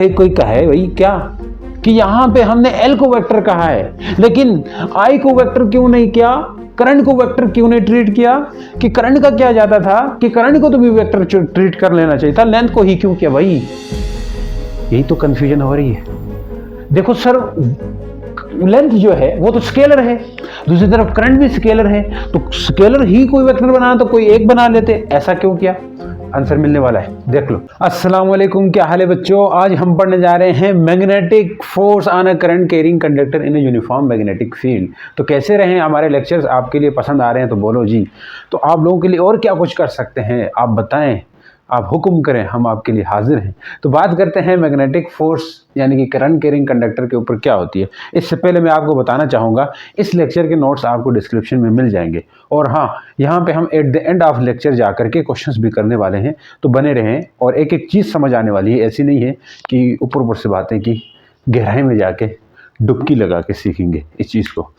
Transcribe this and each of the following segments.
कोई कहे भाई क्या कि यहाँ पे हमने एल को वेक्टर कहा है लेकिन आई को वेक्टर क्यों नहीं किया, करंट को वेक्टर क्यों नहीं ट्रीट किया, कि करंट का क्या जाता था कि करंट को तो भी वेक्टर ट्रीट कर लेना चाहिए था, लेंथ को ही क्यों किया भाई। यही तो कंफ्यूजन हो रही है। देखो सर, लेंथ जो है वो तो स्केलर है, दूसरी तरफ करंट भी स्केलर है, तो स्केलर ही कोई वेक्टर बना तो कोई एक बना लेते, ऐसा क्यों किया। आंसर मिलने वाला है, देख लो। अस्सलाम वालेकुम, क्या हाल है बच्चों। आज हम पढ़ने जा रहे हैं magnetic force on a current carrying conductor in a uniform magnetic field. तो कैसे रहे हमारे लेक्चर्स, आपके लिए पसंद आ रहे हैं तो बोलो जी। तो आप लोगों के लिए और क्या कुछ कर सकते हैं आप बताएं, आप हुक्म करें, हम आपके लिए हाजिर हैं। तो बात करते हैं मैग्नेटिक फोर्स यानी कि करंट कैरिंग कंडक्टर के ऊपर क्या होती है। इससे पहले मैं आपको बताना चाहूँगा, इस लेक्चर के नोट्स आपको डिस्क्रिप्शन में मिल जाएंगे, और हाँ, यहाँ पे हम at the end of lecture जा करके क्वेश्चंस भी करने वाले हैं, तो बने रहें। और एक एक चीज़ समझ आने वाली है, ऐसी नहीं है कि ऊपर ऊपर से बातें की, गहराई में जाके डुबकी लगा के सीखेंगे इस चीज़ को।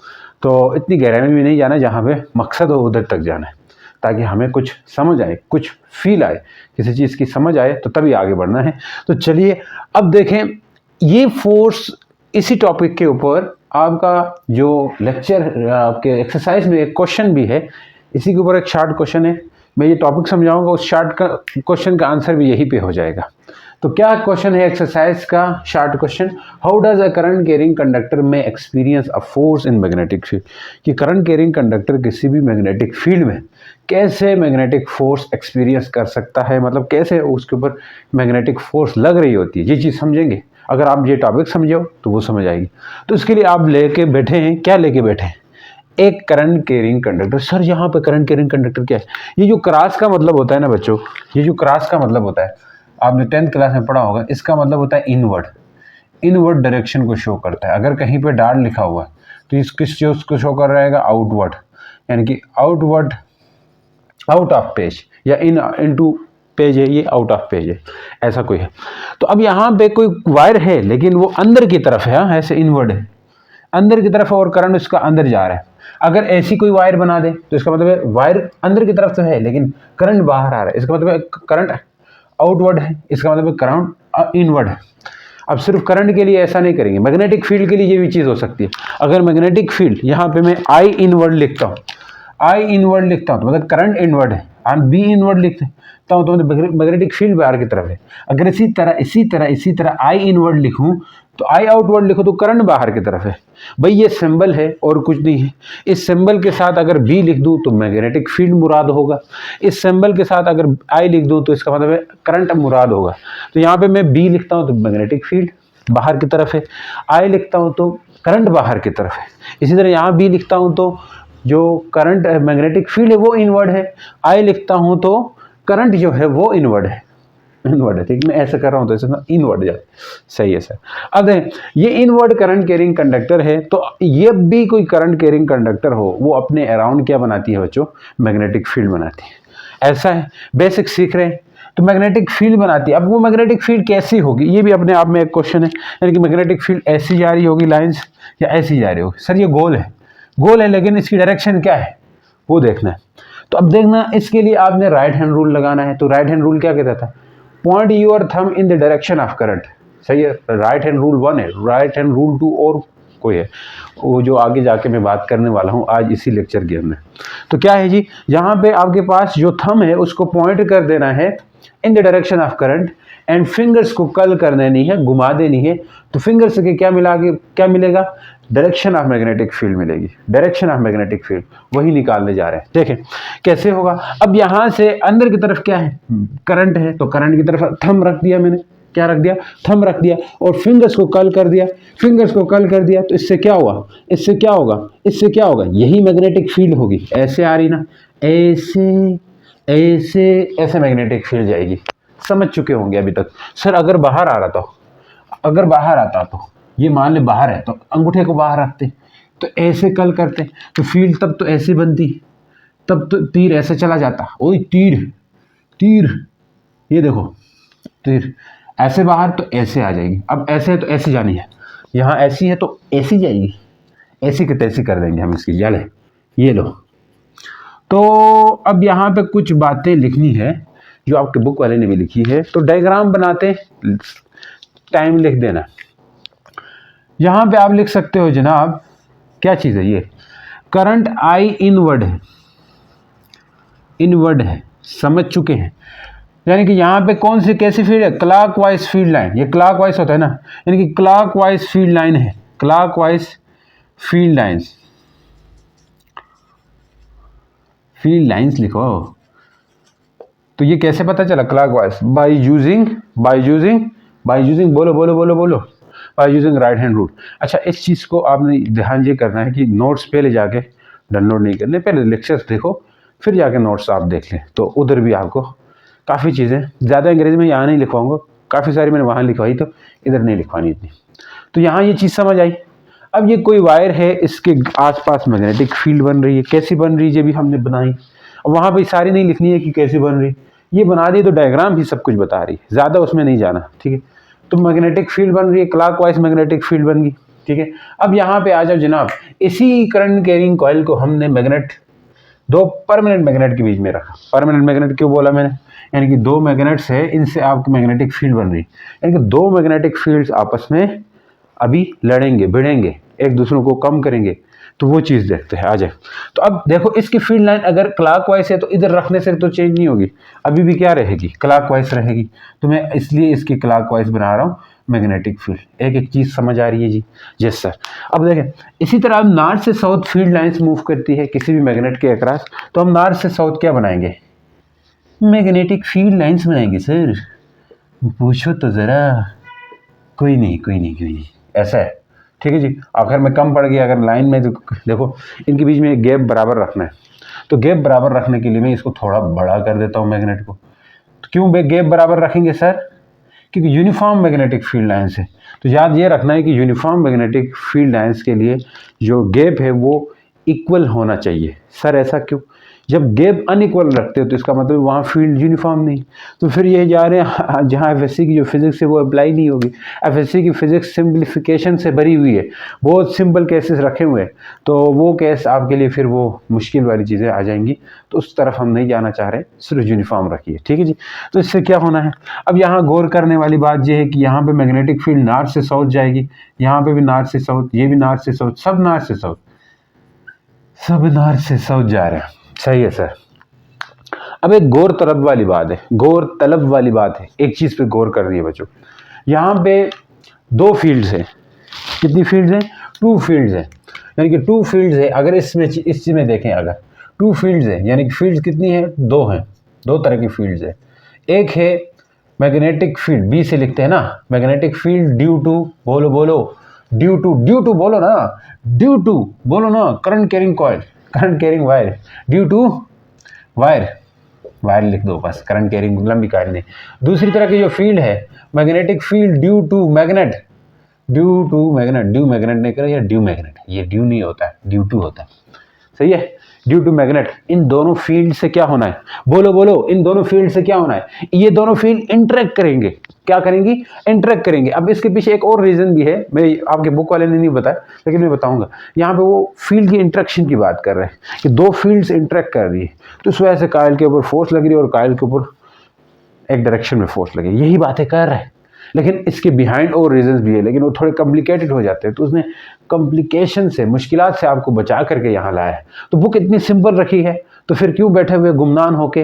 तो इतनी गहराई में भी नहीं जाना, जहाँ पे मकसद हो उधर तक जाना है, ताकि हमें कुछ समझ आए, कुछ फील आए, किसी चीज़ की समझ आए, तो तभी आगे बढ़ना है। तो चलिए अब देखें, ये फोर्स, इसी टॉपिक के ऊपर आपका जो लेक्चर, आपके एक्सरसाइज में एक क्वेश्चन भी है, इसी के ऊपर एक शॉर्ट क्वेश्चन है। मैं ये टॉपिक समझाऊंगा, उस शॉर्ट का क्वेश्चन का आंसर भी यहीं पे हो जाएगा। तो क्या क्वेश्चन है एक्सरसाइज का short question, how does a current carrying conductor में experience a force in magnetic field, कि करंट कैरिंग कंडक्टर किसी भी मैग्नेटिक फील्ड में कैसे मैग्नेटिक फोर्स एक्सपीरियंस कर सकता है, मतलब कैसे उसके ऊपर मैग्नेटिक फोर्स लग रही होती है, ये चीज़ समझेंगे। अगर आप ये टॉपिक समझो तो वो समझ आएगी। तो इसके लिए आप लेके बैठे हैं, क्या लेके बैठे हैं, एक करंट कैरिंग कंडक्टर। सर यहाँ पे करंट कैरिंग कंडक्टर क्या है, ये जो क्रॉस का मतलब होता है ना बच्चों, ये जो क्रॉस का मतलब होता है, आपने 10th क्लास में पढ़ा होगा, इसका मतलब होता है इनवर्ड। इनवर्ड डायरेक्शन को शो करता है। अगर कहीं पे डॉट लिखा हुआ है तो इस किस चीज को शो कर रहेगा, आउटवर्ड, यानी कि आउटवर्ड, आउट ऑफ पेज, या इनटू पेज है, ये आउट ऑफ पेज है, ऐसा कोई है। तो अब यहाँ पे कोई वायर है लेकिन वो अंदर की तरफ है, ऐसे इनवर्ड है, अंदर की तरफ, और करंट उसका अंदर जा रहा है। अगर ऐसी कोई वायर बना दे तो इसका मतलब है वायर अंदर की तरफ तो है लेकिन करंट बाहर आ रहा है, इसका मतलब है करंट आउटवर्ड है, इसका मतलब करंट इनवर्ड है। अब सिर्फ करंट के लिए ऐसा नहीं करेंगे, मैग्नेटिक फील्ड के लिए ये भी चीज़ हो सकती है। अगर मैग्नेटिक फील्ड, यहाँ पे मैं आई इनवर्ड लिखता हूँ, आई इनवर्ड लिखता हूँ तो मतलब करंट इनवर्ड है, और बी इनवर्ड लिखता हूँ तो मतलब मैग्नेटिक फील्ड बाहर की तरफ है। अगर इसी तरह आई इनवर्ड लिखूँ तो आई आउटवर्ड लिखो तो करंट बाहर की तरफ है। भाई ये सिंबल है और कुछ नहीं है। इस सिंबल के साथ अगर बी लिख दूं तो मैग्नेटिक फील्ड मुराद होगा, इस सिंबल के साथ अगर आई लिख दूं तो इसका मतलब है करंट मुराद होगा। तो यहाँ पे मैं बी लिखता हूं तो मैग्नेटिक फील्ड बाहर की तरफ है, आई लिखता हूं तो करंट बाहर की तरफ है। इसी तरह यहाँ बी लिखता हूं तो जो करंट मैग्नेटिक फील्ड है वो इनवर्ड है, आई लिखता हूं तो करंट जो है वो इनवर्ड है, इनवर्ड है। ठीक, मैं ऐसा कर रहा हूँ तो ऐसे इनवर्ड जाए, सही है सर। अब ये इनवर्ड करंट कैरिंग कंडक्टर है, तो ये भी कोई करंट कैरिंग कंडक्टर हो, वो अपने अराउंड क्या बनाती है बच्चों, मैग्नेटिक फील्ड बनाती है। ऐसा है, बेसिक सीख रहे हैं तो मैग्नेटिक फील्ड बनाती है। अब वो मैग्नेटिक फील्ड कैसी होगी, ये भी अपने आप में एक क्वेश्चन है, यानी कि मैग्नेटिक फील्ड ऐसी जा रही होगी लाइन्स, या ऐसी जा रही होगी। सर ये गोल है, गोल है लेकिन इसकी डायरेक्शन क्या है वो देखना है। तो अब देखना, इसके लिए आपने राइट हैंड रूल लगाना है। तो राइट हैंड रूल क्या कहता था, point your thumb in the direction of current, सही है। राइट हैंड रूल 1 है, राइट हैंड रूल 2 और कोई है, वो जो आगे जाके मैं बात करने वाला हूँ आज इसी लेक्चर के अंदर। तो क्या है जी, यहाँ पे आपके पास जो थंब है उसको पॉइंट कर देना है इन the direction of current, and fingers को कर्ल कर देनी है, घुमा देनी है। तो फिंगर्स के क्या मिलेगा, डायरेक्शन ऑफ मैग्नेटिक फील्ड मिलेगी, डायरेक्शन ऑफ मैग्नेटिक फील्ड, वही निकालने जा रहे हैं। देखें कैसे होगा। अब यहाँ से अंदर की तरफ क्या है, करंट है, तो करंट की तरफ थंब रख दिया मैंने, क्या रख दिया, थंब रख दिया, और फिंगर्स को कर्ल कर दिया, फिंगर्स को कर्ल कर दिया। तो इससे क्या हुआ, इससे क्या होगा, इससे क्या होगा, यही मैग्नेटिक फील्ड होगी। ऐसे आ रही ना, ऐसे ऐसे ऐसे मैग्नेटिक फील्ड जाएगी। समझ चुके होंगे अभी तक। सर अगर बाहर आ रहा था, अगर बाहर आता तो ये मान ले बाहर है, तो अंगूठे को बाहर रखते, तो ऐसे कल करते, तो फील्ड तब तो ऐसे बनती, तब तो तीर ऐसे चला जाता, ओए तीर, तीर, ये देखो तीर, ऐसे बाहर तो ऐसे आ जाएगी। अब ऐसे है तो ऐसे जानी है, यहाँ ऐसी है तो ऐसी जाएगी, ऐसी की तैसी कर देंगे हम इसकी, जाले ये लो। तो अब यहाँ पे कुछ बातें लिखनी है जो आपके बुक वाले ने भी लिखी है। तो डायग्राम बनाते, टाइम लिख देना। यहाँ पे आप लिख सकते हो जनाब, क्या चीज़ है ये, करंट आई इनवर्ड है, इनवर्ड है, समझ चुके हैं। यानी कि यहाँ पे कौन सी कैसी फील्ड है, क्लॉकवाइज फील्ड लाइन, ये क्लॉकवाइज होता है ना, यानी कि क्लॉकवाइज फील्ड लाइन है, clockwise field lines, field lines लिखो। तो ये कैसे पता चला क्लॉकवाइज, बाय यूजिंग बोलो बोलो बोलो बोलो, by using right hand rule. अच्छा, इस चीज़ को आपने ध्यान ये करना है कि नोट्स पहले जाके डाउनलोड नहीं करने, पहले लेक्चर्स देखो फिर जाके नोट्स आप देख लें, तो उधर भी आपको काफ़ी चीज़ें, ज़्यादा अंग्रेजी में यहाँ नहीं लिखवाऊंगा, काफ़ी सारी मैंने वहाँ लिखवाई तो इधर नहीं लिखवानी इतनी। तो यहाँ ये चीज़ समझ आई। अब ये कोई वायर है, इसके आसपास मैग्नेटिक फील्ड बन रही है, कैसी बन रही है ये भी हमने बनाई। अब वहाँ पे सारी नहीं लिखनी है कि कैसी बन रही, ये बना दी तो डायग्राम भी सब कुछ बता रही है, ज़्यादा उसमें नहीं जाना, ठीक है। तो मैग्नेटिक फील्ड बन रही है, क्लॉकवाइज मैग्नेटिक फील्ड बन गई, ठीक है। अब यहाँ पे आ जाओ जनाब, इसी करंट कैरिंग कॉइल को हमने मैग्नेट, दो परमानेंट मैग्नेट के बीच में रखा। परमानेंट मैग्नेट क्यों बोला मैंने, यानी कि दो मैग्नेट्स है, इनसे आपकी मैग्नेटिक फील्ड बन रही है, यानी कि दो मैग्नेटिक फील्ड्स आपस में अभी लड़ेंगे, भिड़ेंगे, एक दूसरों को कम करेंगे, तो वो चीज़ देखते हैं। आ जाए तो अब देखो, इसकी फील्ड लाइन अगर क्लॉकवाइज है तो इधर रखने से तो चेंज नहीं होगी, अभी भी क्या रहेगी, क्लॉकवाइज रहेगी। तो मैं इसलिए इसकी क्लॉकवाइज बना रहा हूँ मैग्नेटिक फील्ड। एक एक चीज़ समझ आ रही है जी? Yes sir. अब देखें, इसी तरह अब नॉर्थ से साउथ फील्ड लाइंस मूव करती है किसी भी मैग्नेट के अक्रॉस, तो हम नॉर्थ से साउथ क्या बनाएंगे, मैग्नेटिक फील्ड लाइंस बनाएंगे सर। पूछो तो ज़रा, कोई नहीं, ऐसा है, ठीक है जी। आखिर में कम पड़ गया अगर लाइन में, तो देखो इनके बीच में गैप बराबर रखना है, तो गैप बराबर रखने के लिए मैं इसको थोड़ा बड़ा कर देता हूँ मैग्नेट को। तो क्यों गैप बराबर रखेंगे सर, क्योंकि यूनिफॉर्म मैग्नेटिक फील्ड लाइन्स है। तो याद ये रखना है कि यूनिफॉर्म मैग्नेटिक फील्ड लाइन्स के लिए जो गैप है वो इक्वल होना चाहिए। सर ऐसा क्यों, जब गैप अनइक्वल रखते हो तो इसका मतलब वहाँ फील्ड यूनिफॉर्म नहीं, तो फिर ये जा रहे हैं जहाँ एफएससी की जो फिजिक्स है वो अप्लाई नहीं होगी। एफएससी की फिजिक्स सिंप्लीफिकेशन से भरी हुई है, बहुत सिंपल केसेस रखे हुए हैं, तो वो केस आपके लिए फिर वो मुश्किल वाली चीज़ें आ जाएंगी, तो उस तरफ हम नहीं जाना चाह रहे, सिर्फ यूनिफॉर्म रखिए, ठीक है जी। तो इससे क्या होना है, अब यहाँ गौर करने वाली बात यह है कि यहाँ पर मैग्नेटिक फील्ड नॉर्थ से साउथ जाएगी, यहाँ पर भी नॉर्थ से साउथ, ये भी नॉर्थ से साउथ, सब नॉर्थ से साउथ, सब नॉर्थ से साउथ जा रहे हैं। सही है सर। अब एक गौर तलब वाली बात है, गौर तलब वाली बात है, एक चीज़ पे गौर कर रही है बच्चों। यहाँ पे दो फील्ड्स हैं, कितनी फील्ड्स हैं, टू फील्ड्स हैं, यानी कि टू फील्ड्स है। अगर इसमें इस चीज़ में देखें, अगर टू फील्ड्स है यानी कि फील्ड्स कितनी है, दो हैं, दो तरह की फील्ड्स है। एक है मैग्नेटिक फील्ड, बी से लिखते हैं ना, मैग्नेटिक फील्ड ड्यू टू, बोलो बोलो, ड्यू टू बोलो ना, ड्यू टू बोलो ना, current carrying coil, current carrying wire, due to wire, wire लिख दो बस, करंट कैरिंग लंबी काट नहीं। दूसरी तरह की जो फील्ड है magnetic field due to magnet, due magnet नहीं करें, या ड्यू मैग्नेट, ये ड्यू नहीं होता है, ड्यू टू होता है, सही है, ड्यू टू मैग्नेट। इन दोनों फील्ड से क्या होना है, बोलो बोलो, इन दोनों फील्ड से क्या होना है, ये दोनों फील्ड इंटरेक्ट करेंगे, क्या करेंगी, इंटरेक्ट करेंगे। अब इसके पीछे एक और रीजन भी है, मैं आपके बुक वाले ने नहीं बताया लेकिन मैं बताऊंगा। यहाँ पे वो फील्ड की इंटरेक्शन की बात कर रहे हैं कि दो फील्ड्स इंटरेक्ट कर रही है, तो उस वजह से कॉइल के ऊपर फोर्स लग रही है और कॉइल के ऊपर एक डायरेक्शन में फोर्स लगे, यही बातें कर रहा है। लेकिन इसके बिहाइंड और रीजंस भी है, लेकिन वो थोड़े कॉम्प्लिकेटेड हो जाते हैं, तो उसने कॉम्प्लिकेशन से, मुश्किलात से आपको बचा करके यहाँ लाया है। तो बुक इतनी सिंपल रखी है, तो फिर क्यों बैठे हुए गुमनान होके,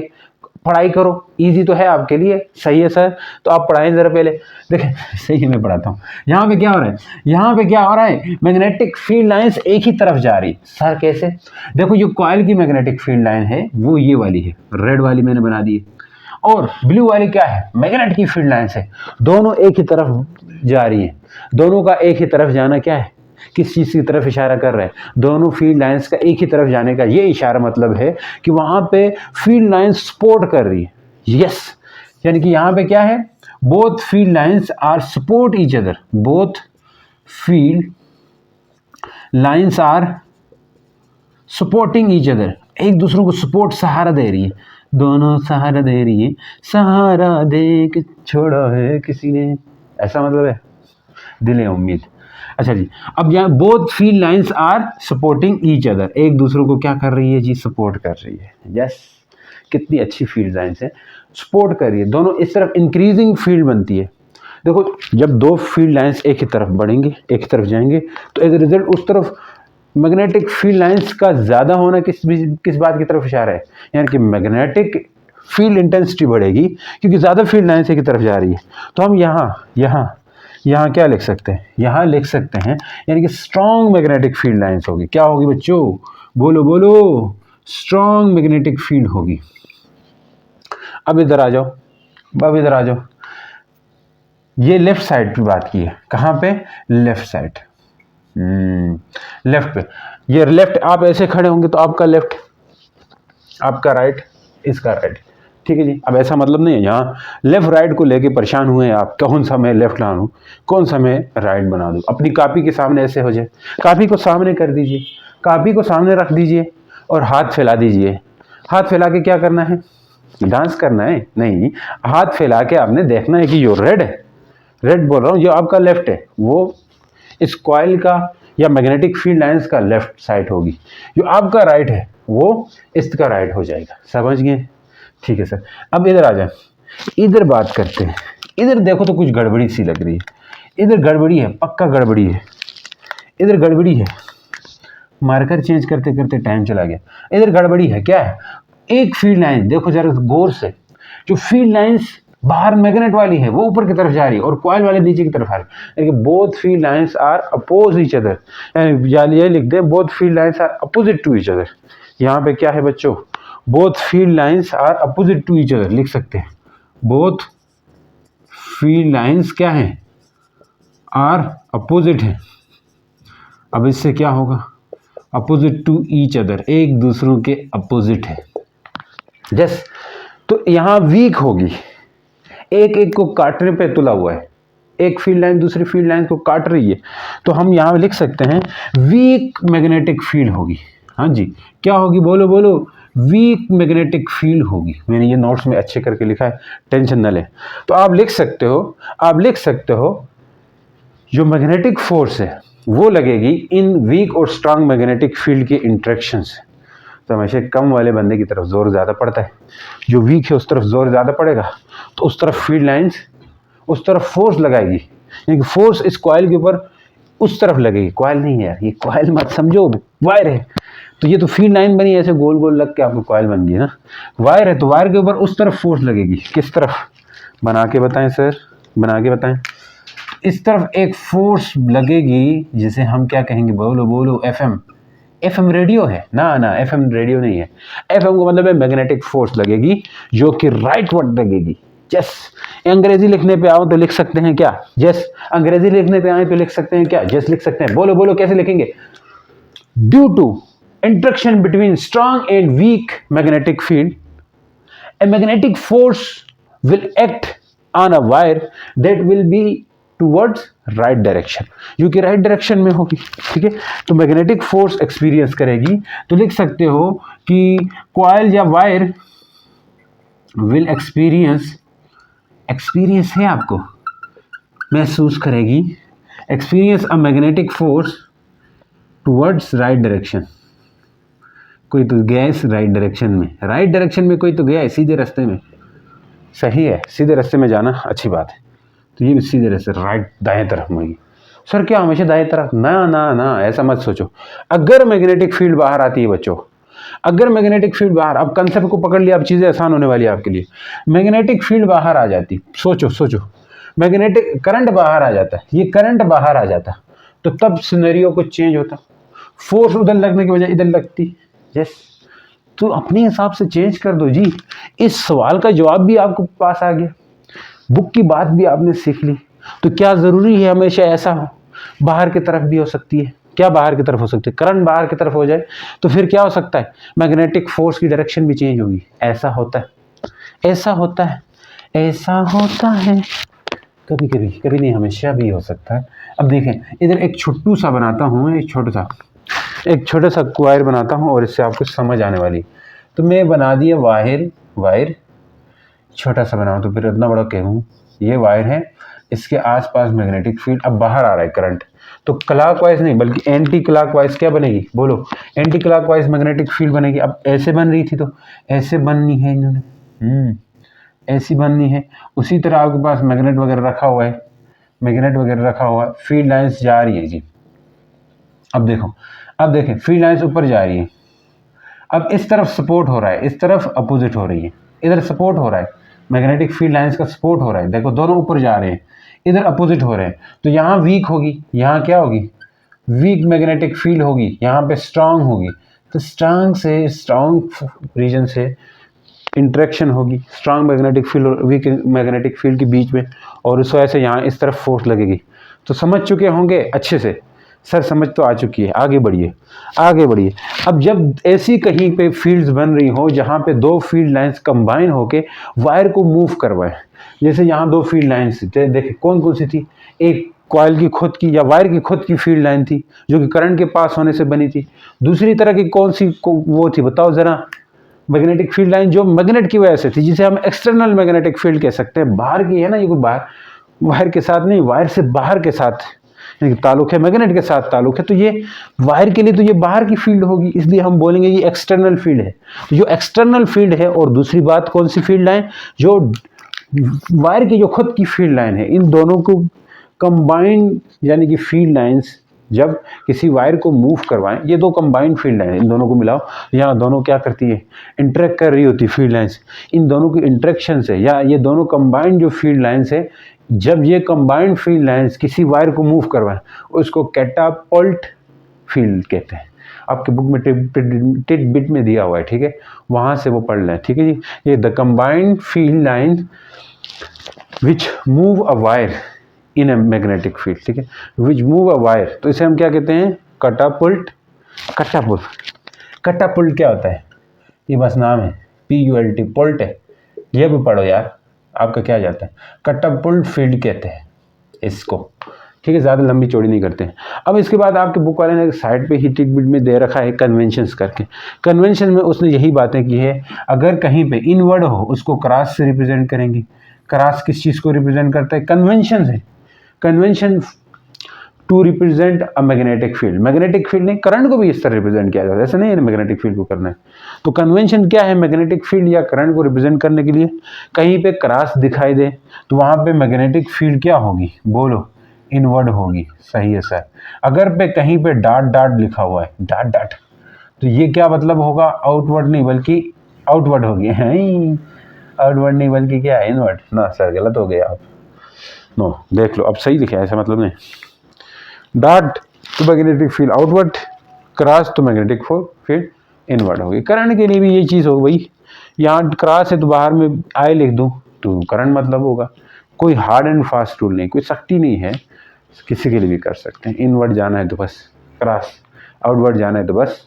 पढ़ाई करो, इजी तो है आपके लिए। सही है सर, तो आप पढ़ाएं जरा पहले, देखें सही है, मैं पढ़ाता हूँ। यहाँ पे क्या हो रहा है, यहाँ पे क्या हो रहा है, मैग्नेटिक फील्ड लाइंस एक ही तरफ जा रही। सर कैसे, देखो जो कॉइल की मैग्नेटिक फील्ड लाइन है वो ये वाली है, रेड वाली मैंने बना दी है, और ब्लू वाली क्या है, मैग्नेट की फील्ड लाइंस है, दोनों एक ही तरफ जा रही है। दोनों का एक ही तरफ जाना क्या है, किस चीज़ की तरफ इशारा कर रहे हैं, दोनों फील्ड लाइंस का एक ही तरफ जाने का ये इशारा मतलब है कि वहाँ पे फील्ड लाइंस सपोर्ट कर रही है। यस, यानी कि यहाँ पे क्या है, both field lines are support each other, both field lines are supporting each other, एक दूसरों को सपोर्ट, सहारा दे रही है, दोनों सहारा दे रही है, सहारा दे के छोड़ा है किसी ने, ऐसा मतलब है, दिल है उम्मीद। अच्छा जी, अब यहाँ both field lines are supporting each other, एक दूसरों को क्या कर रही है जी, सपोर्ट कर रही है। यस, कितनी अच्छी फील्ड लाइंस है, सपोर्ट कर रही है दोनों, इस तरफ इंक्रीजिंग फील्ड बनती है। देखो जब दो फील्ड लाइंस एक ही तरफ बढ़ेंगे, एक ही तरफ जाएंगे, तो एज ए रिजल्ट उस तरफ मैग्नेटिक फील्ड लाइंस का ज़्यादा होना किस बात की तरफ इशारा है, यानी कि मैग्नेटिक फील्ड इंटेंसिटी बढ़ेगी क्योंकि ज़्यादा फील्ड लाइंस एक ही तरफ जा रही है। तो हम यहाँ क्या लिख सकते हैं, यहाँ लिख सकते हैं यानी कि स्ट्रॉन्ग मैग्नेटिक फील्ड लाइंस होगी। क्या होगी बच्चों, बोलो, स्ट्रॉन्ग मैग्नेटिक फील्ड होगी। अब इधर आ जाओ, ये लेफ्ट साइड की बात की है। कहाँ पे, लेफ्ट साइड, लेफ्ट पे। ये लेफ्ट, आप ऐसे खड़े होंगे तो आपका लेफ्ट, आपका राइट, इसका राइट, ठीक है जी। अब ऐसा मतलब नहीं है यहाँ लेफ्ट राइट को लेके परेशान हुए आप, कौन सा मैं लेफ्ट ला लूँ, कौन सा मैं राइट बना दूँ। अपनी कॉपी के सामने ऐसे हो जाए, कॉपी को सामने कर दीजिए, कॉपी को सामने रख दीजिए और हाथ फैला दीजिए। हाथ फैला के क्या करना है, डांस करना है नहीं, हाथ फैला के आपने देखना है कि यो रेड है, रेड बोल रहा हूँ, जो आपका लेफ्ट है वो इस कॉइल का या मैग्नेटिक फील्ड लाइंस का लेफ्ट साइड होगी, जो आपका राइट है वो इसका राइट हो जाएगा। समझ गए, ठीक है सर। अब इधर आ जाए, इधर बात करते हैं। इधर देखो तो कुछ गड़बड़ी सी लग रही है, इधर गड़बड़ी है, पक्का गड़बड़ी है, इधर गड़बड़ी है। मार्कर चेंज करते करते टाइम चला गया। इधर गड़बड़ी है, क्या है, एक फील्ड लाइन देखो जरा गौर से, जो फील्ड लाइंस बाहर मैग्नेट वाली है वो ऊपर की तरफ जा रही है और कॉइल वाले नीचे की तरफ आ रही है। Both field lines are oppose each other, यानी ये लिख दे both field lines are opposite to each other. यहाँ पे क्या है बच्चों, both field lines are opposite to each other लिख सकते हैं। बोथ फील्ड लाइंस क्या है, आर अपोजिट है। अब इससे क्या होगा, अपोजिट टू ईच अदर, एक दूसरों के अपोजिट है। जस तो यहाँ वीक होगी, एक एक को काटने पे तुला हुआ है, एक फील्ड लाइन दूसरी फील्ड लाइन को काट रही है, तो हम यहाँ लिख सकते हैं वीक मैग्नेटिक फील्ड होगी। हाँ जी, क्या होगी, बोलो, वीक मैग्नेटिक फील्ड होगी। मैंने ये नोट्स में अच्छे करके लिखा है, टेंशन न ले। तो आप लिख सकते हो जो मैग्नेटिक फोर्स है वो लगेगी इन वीक और स्ट्रांग मैग्नेटिक फील्ड के इंट्रैक्शन से। तो हमेशा कम वाले बंदे की तरफ जोर ज़्यादा पड़ता है, जो वीक है उस तरफ जोर ज़्यादा पड़ेगा, तो उस तरफ फील्ड लाइंस उस तरफ फोर्स लगाएगी, यानी कि फोर्स इस कॉइल के ऊपर उस तरफ लगेगी। कॉइल नहीं है यार, ये कॉइल मत समझो, वायर है। तो ये तो फील्ड लाइन बनी ऐसे गोल गोल लग के आपको कॉइल बन गई ना, वायर है तो वायर के ऊपर उस तरफ फोर्स लगेगी। किस तरफ, बना के बताएं सर, बना के बताएं। इस तरफ एक फोर्स लगेगी जिसे हम क्या कहेंगे, बोलो, एफएम रेडियो है ना, एफएम रेडियो नहीं है। एफएम का मतलब है मैग्नेटिक फोर्स लगेगी जो कि राइट वर्ड लगेगी। जस अंग्रेजी लिखने पे आओ तो लिख सकते हैं क्या, जस अंग्रेजी लिखने पे आए तो लिख सकते हैं क्या, जस लिख सकते हैं। बोलो कैसे लिखेंगे, due to interaction between strong and weak magnetic field a magnetic force will act on a wire that will be towards right direction, जो कि राइट डायरेक्शन में होगी। ठीक है, तो मैग्नेटिक फोर्स एक्सपीरियंस करेगी, तो लिख सकते हो कि कॉइल या वायर विल एक्सपीरियंस है आपको, महसूस करेगी, experience a magnetic force towards right direction. कोई तो गया है इस राइट डायरेक्शन में, कोई तो गया है सीधे रास्ते में। सही है, सीधे रास्ते में जाना अच्छी बात है। तो ये भी सीधे रास्ते, राइट दाएं तरफ मुड़ेगी। सर क्या हमेशा दाएं तरफ, ना ऐसा मत सोचो। अगर मैग्नेटिक फील्ड बाहर आती है बच्चों, अगर मैग्नेटिक फील्ड बाहर, अब कंसेप्ट को पकड़ लिया, अब चीज़ें आसान होने वाली है आपके लिए। मैग्नेटिक फील्ड बाहर आ जाती, सोचो मैग्नेटिक करंट बाहर आ जाता है, ये करंट बाहर आ जाता, तो तब सिनेरियो को चेंज होता, फोर्स उधर लगने की बजाय इधर लगती। यस, तो अपने हिसाब से चेंज कर दो जी। इस सवाल का जवाब भी आपको पास आ गया, बुक की बात भी आपने सीख ली। तो क्या ज़रूरी है हमेशा ऐसा हो, बाहर की तरफ भी हो सकती है। क्या बाहर की तरफ हो सकती है, करंट बाहर की तरफ हो जाए तो फिर क्या हो सकता है, मैग्नेटिक फोर्स की डायरेक्शन भी चेंज होगी। ऐसा होता है कभी नहीं, हमेशा भी हो सकता है। अब देखें, इधर एक छोटू सा बनाता हूँ, एक छोटा सा वायर बनाता हूँ और इससे आपको समझ आने वाली। तो मैं बना दिया वायर छोटा सा बनाऊँ तो फिर इतना बड़ा कहूँ, ये वायर है, इसके आसपास मैग्नेटिक फील्ड, अब बाहर आ रहा है करंट, तो क्लॉकवाइज नहीं बल्कि एंटी क्लॉकवाइज क्या बनेगी, बोलो, एंटी क्लॉकवाइज मैग्नेटिक फील्ड बनेगी। अब ऐसे बन रही थी तो ऐसे बननी है इन्होंने, ऐसी बननी है। उसी तरह आपके पास मैग्नेट वगैरह रखा हुआ है, मैग्नेट वगैरह रखा हुआ है, फील्ड लाइंस जा रही है जी। अब देखो, अब देखें फील्ड लाइंस ऊपर जा रही है, अब इस तरफ सपोर्ट हो रहा है, इस तरफ अपोजिट हो रही है, इधर सपोर्ट हो रहा है, मैग्नेटिक फील्ड लाइंस का सपोर्ट हो रहा है, देखो दोनों ऊपर जा रहे हैं, इधर अपोजिट हो रहे हैं, तो यहाँ वीक होगी, यहाँ क्या होगी, वीक मैग्नेटिक फील्ड होगी, यहाँ पे स्ट्रांग होगी, तो स्ट्रांग से स्ट्रांग रीजन से इंटरेक्शन होगी, स्ट्रांग मैग्नेटिक फील्ड और वीक मैग्नेटिक फील्ड के बीच में, और उस वजह से यहाँ इस तरफ फोर्स लगेगी। तो समझ चुके होंगे अच्छे से, सर समझ तो आ चुकी है, आगे बढ़िए आगे बढ़िए। अब जब ऐसी कहीं पे फील्ड्स बन रही हो जहाँ पे दो फील्ड लाइंस कंबाइन होके वायर को मूव करवाएं, जैसे यहाँ दो फील्ड लाइंस देखिए कौन कौन सी थी, एक कॉइल की खुद की या वायर की खुद की फील्ड लाइन थी जो कि करंट के पास होने से बनी थी, दूसरी तरह की कौन सी वो थी बताओ जरा, मैग्नेटिक फील्ड लाइन जो मैग्नेट की वजह से थी, जिसे हम एक्सटर्नल मैग्नेटिक फील्ड कह सकते हैं, बाहर की है ना, ये कोई बाहर वायर के साथ नहीं, वायर से बाहर के साथ ताल्लुक है, मैग्नेट के साथ ताल्लुक है, तो ये वायर के लिए तो ये बाहर की फील्ड होगी, इसलिए हम बोलेंगे ये एक्सटर्नल फील्ड है। तो जो एक्सटर्नल फील्ड है, और दूसरी बात कौन सी फील्ड लाइन, जो वायर की जो खुद की फील्ड लाइन है, इन दोनों को कंबाइंड यानी कि फील्ड लाइंस जब किसी वायर को मूव करवाएं, ये दो कंबाइंड फील्ड लाइन, इन दोनों को मिलाओ, यहाँ दोनों क्या करती है, इंटरेक्ट कर रही होती फील्ड लाइंस, इन दोनों की इंटरेक्शन से, या ये दोनों कंबाइंड जो फील्ड लाइंस है, जब ये कंबाइंड फील्ड लाइंस किसी वायर को मूव करवाएं, उसको कैटापल्ट फील्ड कहते हैं। आपके बुक में टिट बिट में दिया हुआ है, ठीक है, वहाँ से वो पढ़ लें, ठीक है जी। ये the combined field line which move a wire in a magnetic field, ठीक है, विच मूव अ वायर, तो इसे हम क्या कहते हैं, कैटापल्ट। कैटापल्ट क्या होता है, ये बस नाम है, PULT पल्ट है, ये भी पढ़ो यार, आपका क्या जाता है, कैटापल्ट फील्ड कहते हैं इसको, ठीक है, ज़्यादा लंबी चौड़ी नहीं करते हैं। अब इसके बाद आपके बुक वाले ने साइड पे ही टिक बिट में दे रखा है कन्वेंशंस करके, कन्वेंशन में उसने यही बातें की है, अगर कहीं पे इनवर्ड हो उसको क्रॉस से रिप्रेजेंट करेंगे। क्रॉस किस चीज़ को रिप्रेजेंट करता है, कन्वेंशन है, convention to represent a magnetic field, magnetic field नहीं, करंट को भी इस तरह रिप्रेजेंट किया जाता है, ऐसा नहीं है मैग्नेटिक फील्ड को करना है। तो कन्वेंशन क्या है, मैग्नेटिक फील्ड या करंट को रिप्रेजेंट करने के लिए कहीं पे क्रॉस दिखाई दे तो वहाँ पे मैग्नेटिक फील्ड क्या होगी, बोलो, इनवर्ड होगी, सही है सर। अगर पे कहीं पे डॉट डॉट लिखा हुआ है, डॉट डॉट, तो ये क्या मतलब होगा, आउटवर्ड नहीं बल्कि आउटवर्ड होगी, आउटवर्ड नहीं बल्कि क्या है, इनवर्ड ना सर, गलत हो गया आप, नो देख लो अब सही लिखा है, ऐसा मतलब नहीं, डॉट तो मैग्नेटिक फील्ड आउटवर्ड, क्रॉस तो मैग्नेटिक फील्ड इनवर्ड होगी। करंट के लिए भी ये चीज़ हो गई, यहाँ क्रॉस है तो बाहर में आई लिख दूँ तो करंट मतलब होगा, कोई हार्ड एंड फास्ट रूल नहीं, कोई सख्ती नहीं है, किसी के लिए भी कर सकते हैं, इनवर्ड जाना है तो बस क्रॉस, आउटवर्ड जाना है तो बस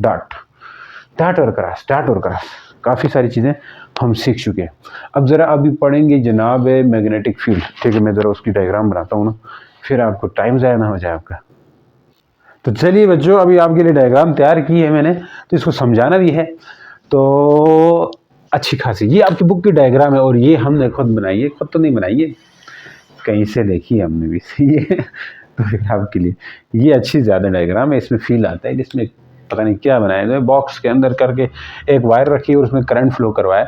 डॉट, डॉट और क्रॉस, डॉट और क्रॉस, काफ़ी सारी चीज़ें हम सीख चुके हैं। अब ज़रा अभी पढ़ेंगे जनाब मैग्नेटिक फील्ड, ठीक है, मैं ज़रा उसकी डायग्राम बनाता हूँ ना, फिर आपको टाइम ज़ाया ना हो जाए आपका। तो चलिए बच्चों, अभी आपके लिए डायग्राम तैयार की है मैंने, तो इसको समझाना भी है, तो अच्छी खासी ये आपकी बुक की डायग्राम है, और ये हमने खुद बनाई है, खुद तो नहीं बनाई है, कहीं से देखी है हमने भी ये तो फिर आपके लिए ये अच्छी ज़्यादा डायग्राम है, इसमें फील आता है, जिसमें पता नहीं क्या बनाया गया, बॉक्स के अंदर करके एक वायर रखी है और उसमें करंट फ्लो करवाया,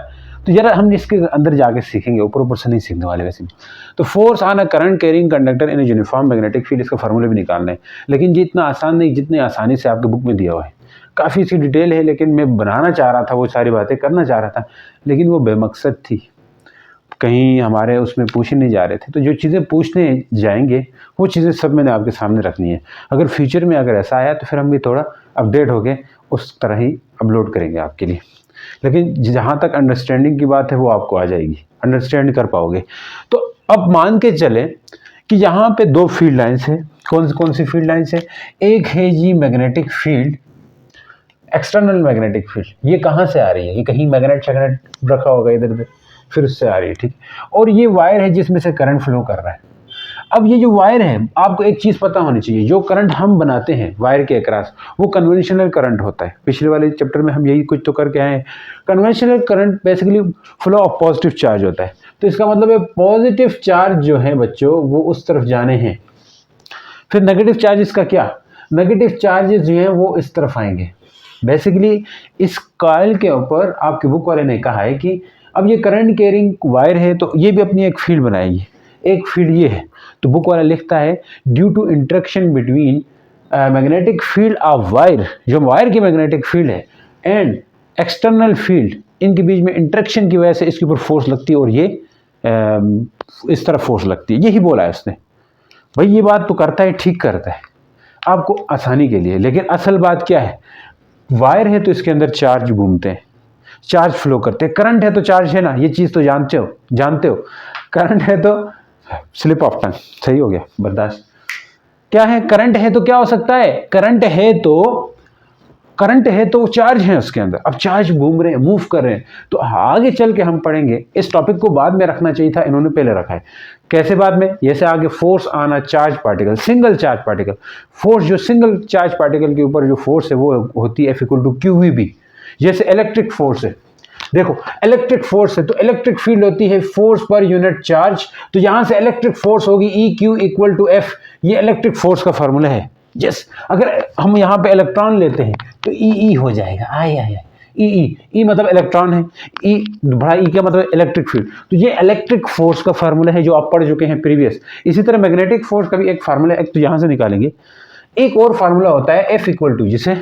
तो जरा हम इसके अंदर जाके सीखेंगे, ऊपर ऊपर से नहीं सीखने वाले वैसे भी। तो force on a current carrying conductor in a uniform magnetic field, इसका फार्मूले भी निकालना है, लेकिन ये इतना आसान नहीं जितने आसानी से आपके बुक में दिया हुआ है, काफ़ी सी डिटेल है, लेकिन मैं बनाना चाह रहा था, वो सारी बातें करना चाह रहा था, लेकिन वो बेमकसद थी, कहीं हमारे उसमें पूछे नहीं जा रहे थे, तो जो चीज़ें पूछने जाएंगे वो चीज़ें सब मैंने आपके सामने रखनी है। अगर फ्यूचर में अगर ऐसा आया तो फिर हम भी थोड़ा अपडेट होके उस तरह ही अपलोड करेंगे आपके लिए, लेकिन जहाँ तक अंडरस्टैंडिंग की बात है वो आपको आ जाएगी, अंडरस्टैंड कर पाओगे। तो अब मान के चले कि यहाँ पे दो फील्ड लाइन्स है, कौन सी फील्ड लाइन्स है, एक है जी magnetic field, external magnetic field, ये कहाँ से आ रही है, ये कहीं मैग्नेट रखा होगा इधर उधर, फिर उससे आ रही है, ठीक, और ये वायर है जिसमें से करंट फ्लो कर रहा है। अब ये जो वायर है, आपको एक चीज़ पता होनी चाहिए, जो करंट हम बनाते हैं वायर के अक्रॉस वो कन्वेंशनल करंट होता है, पिछले वाले चैप्टर में हम यही कुछ तो करके आए हैं। Conventional current basically flow of positive charge होता है, तो इसका मतलब है पॉजिटिव चार्ज जो है बच्चों वो उस तरफ जाने हैं, फिर नेगेटिव चार्जेस का क्या, नेगेटिव चार्जेस जो हैं वो इस तरफ आएंगे। बेसिकली इस कॉइल के ऊपर आपके बुक वाले ने कहा है कि अब ये करंट कैरिंग वायर है तो ये भी अपनी एक फील्ड बनाएगी, एक फील्ड ये है। तो बुक वाला लिखता है due to interaction between magnetic field of wire, जो वायर की मैग्नेटिक फील्ड है, एंड एक्सटर्नल फील्ड, इनके बीच में इंटरेक्शन की वजह से इसके ऊपर फोर्स लगती है और ये इस तरफ फोर्स लगती है। यही बोला है उसने। भाई ये बात तो करता है, ठीक करता है आपको आसानी के लिए, लेकिन असल बात क्या है, वायर है तो इसके अंदर चार्ज घूमते हैं, चार्ज फ्लो करते हैं, करंट है तो चार्ज है ना, ये चीज़ तो जानते हो। करंट है तो स्लिप ऑफ टंग, सही हो गया, बर्दाश्त। क्या है, करंट है तो क्या हो सकता है, करंट है तो चार्ज है उसके अंदर। अब चार्ज घूम रहे हैं, मूव कर रहे हैं, तो आगे चल के हम पढ़ेंगे। इस टॉपिक को बाद में रखना चाहिए था, इन्होंने पहले रखा है। कैसे बाद में, जैसे आगे फोर्स आना charge particle, single charge particle, force जो सिंगल चार्ज पार्टिकल के ऊपर जो फोर्स है वो होती है F=QVB। जैसे इलेक्ट्रिक फोर्स है, देखो इलेक्ट्रिक फोर्स है तो इलेक्ट्रिक फील्ड होती है फोर्स पर यूनिट चार्ज, तो यहां से इलेक्ट्रिक फोर्स होगी EQ=F। ये इलेक्ट्रिक फोर्स का फॉर्मूला है। यस, अगर हम यहाँ पे इलेक्ट्रॉन लेते हैं तो ई हो जाएगा, ई मतलब इलेक्ट्रॉन है, ई बड़ा ई का मतलब इलेक्ट्रिक फील्ड। तो ये इलेक्ट्रिक फोर्स का फार्मूला है जो आप पढ़ चुके हैं प्रीवियस। इसी तरह मैग्नेटिक फोर्स का भी एक फार्मूला है, एक तो यहाँ से निकालेंगे। एक और फार्मूला होता है F=, जिसे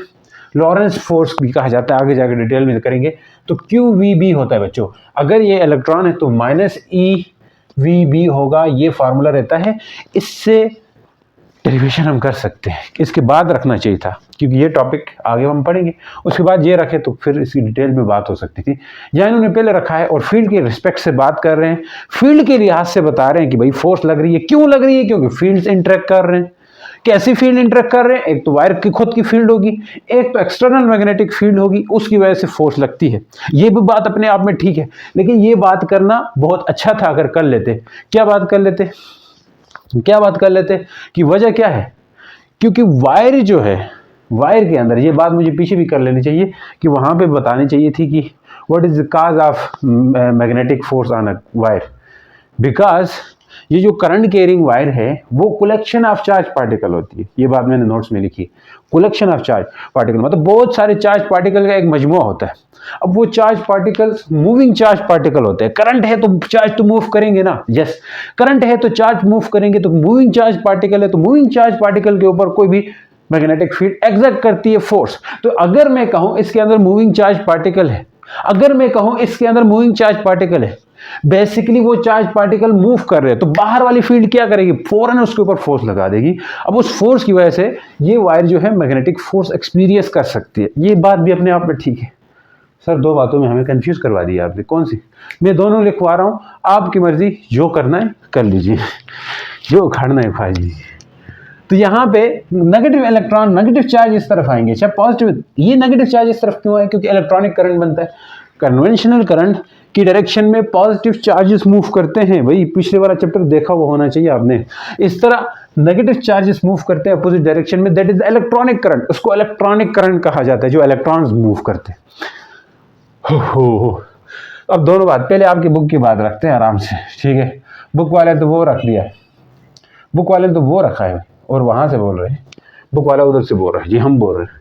लॉरेंस फोर्स भी कहा जाता है, आगे जाकर डिटेल में करेंगे। तो QVB होता है बच्चों, अगर ये इलेक्ट्रॉन है तो -EVB होगा, ये फार्मूला रहता है। इससे डेरिवेशन हम कर सकते हैं, इसके बाद रखना चाहिए था क्योंकि ये टॉपिक आगे हम पढ़ेंगे। उसके बाद ये रखे तो फिर इसकी डिटेल में बात हो सकती थी। या इन्होंने पहले रखा है और फील्ड के रिस्पेक्ट से बात कर रहे हैं, फील्ड के लिहाज से बता रहे हैं कि भाई फोर्स लग रही है। क्यों लग रही है, क्योंकि फील्ड्स इंटरेक्ट कर रहे हैं। कैसी फील्ड इंटरेक्ट कर रहे हैं, एक तो वायर की खुद की फील्ड होगी, एक तो एक्सटर्नल मैग्नेटिक फील्ड होगी, उसकी वजह से फोर्स लगती है। ये भी बात अपने आप में ठीक है, लेकिन ये बात करना बहुत अच्छा था अगर कर लेते। क्या बात कर लेते कि वजह क्या है, क्योंकि वायर जो है, वायर के अंदर, ये बात मुझे पीछे भी कर लेनी चाहिए कि वहाँ पे बतानी चाहिए थी कि what is the cause of magnetic force on a wire. Because ये जो करंट कैरिंग वायर है वो कलेक्शन ऑफ चार्ज पार्टिकल होती है। ये बात मैंने नोट्स में लिखी है, कलेक्शन ऑफ चार्ज पार्टिकल मतलब बहुत सारे चार्ज पार्टिकल का एक मजमुआ होता है। अब वो charge particles moving charge particle होते हैं। करंट है तो चार्ज तो मूव करेंगे ना, यस, करंट है तो चार्ज मूव करेंगे। तो मूविंग चार्ज पार्टिकल है तो मूविंग चार्ज पार्टिकल के ऊपर कोई भी मैग्नेटिक फील्ड एग्जर्ट करती है फोर्स। तो अगर मैं कहूं इसके अंदर मूविंग चार्ज पार्टिकल है, बेसिकली वो चार्ज पार्टिकल मूव कर रहे हैं, तो बाहर वाली फील्ड क्या करेगी, फौरन उसके ऊपर फोर्स लगा देगी। अब उस फोर्स की वजह से ये वायर जो है मैग्नेटिक फोर्स एक्सपीरियंस कर सकती है। ये बात भी अपने आप में ठीक है। सर दो बातों में हमें कंफ्यूज करवा दी आपने, कौन सी? मैं दोनों लिखवा रहा हूं, आपकी मर्जी, जो करना है कर लीजिए, जो उखाड़ना है उखाड़ लीजिए। तो यहाँ पे नेगेटिव इलेक्ट्रॉन, नेगेटिव चार्ज इस तरफ आएंगे, चाहे पॉजिटिव। ये नेगेटिव चार्ज इस तरफ क्यों है, क्योंकि इलेक्ट्रॉनिक करंट बनता है। कन्वेंशनल करंट की डायरेक्शन में पॉजिटिव चार्जेस मूव करते हैं। वही पिछले वाला चैप्टर देखा वो होना चाहिए आपने। इस तरह नेगेटिव चार्जेस मूव करते हैं अपोजिट डायरेक्शन में, दैट इज इलेक्ट्रॉनिक करंट। उसको इलेक्ट्रॉनिक करंट कहा जाता है, जो इलेक्ट्रॉन्स मूव करते हैं। हो। अब दोनों बात, पहले आपकी बुक की बात रखते हैं आराम से, ठीक है। बुक वाले तो वो रख दिया है, बुक वाले ने तो वो रखा है और वहां से बोल रहे हैं, बुक वाला उधर से बोल रहा है, जी हम बोल रहे हैं,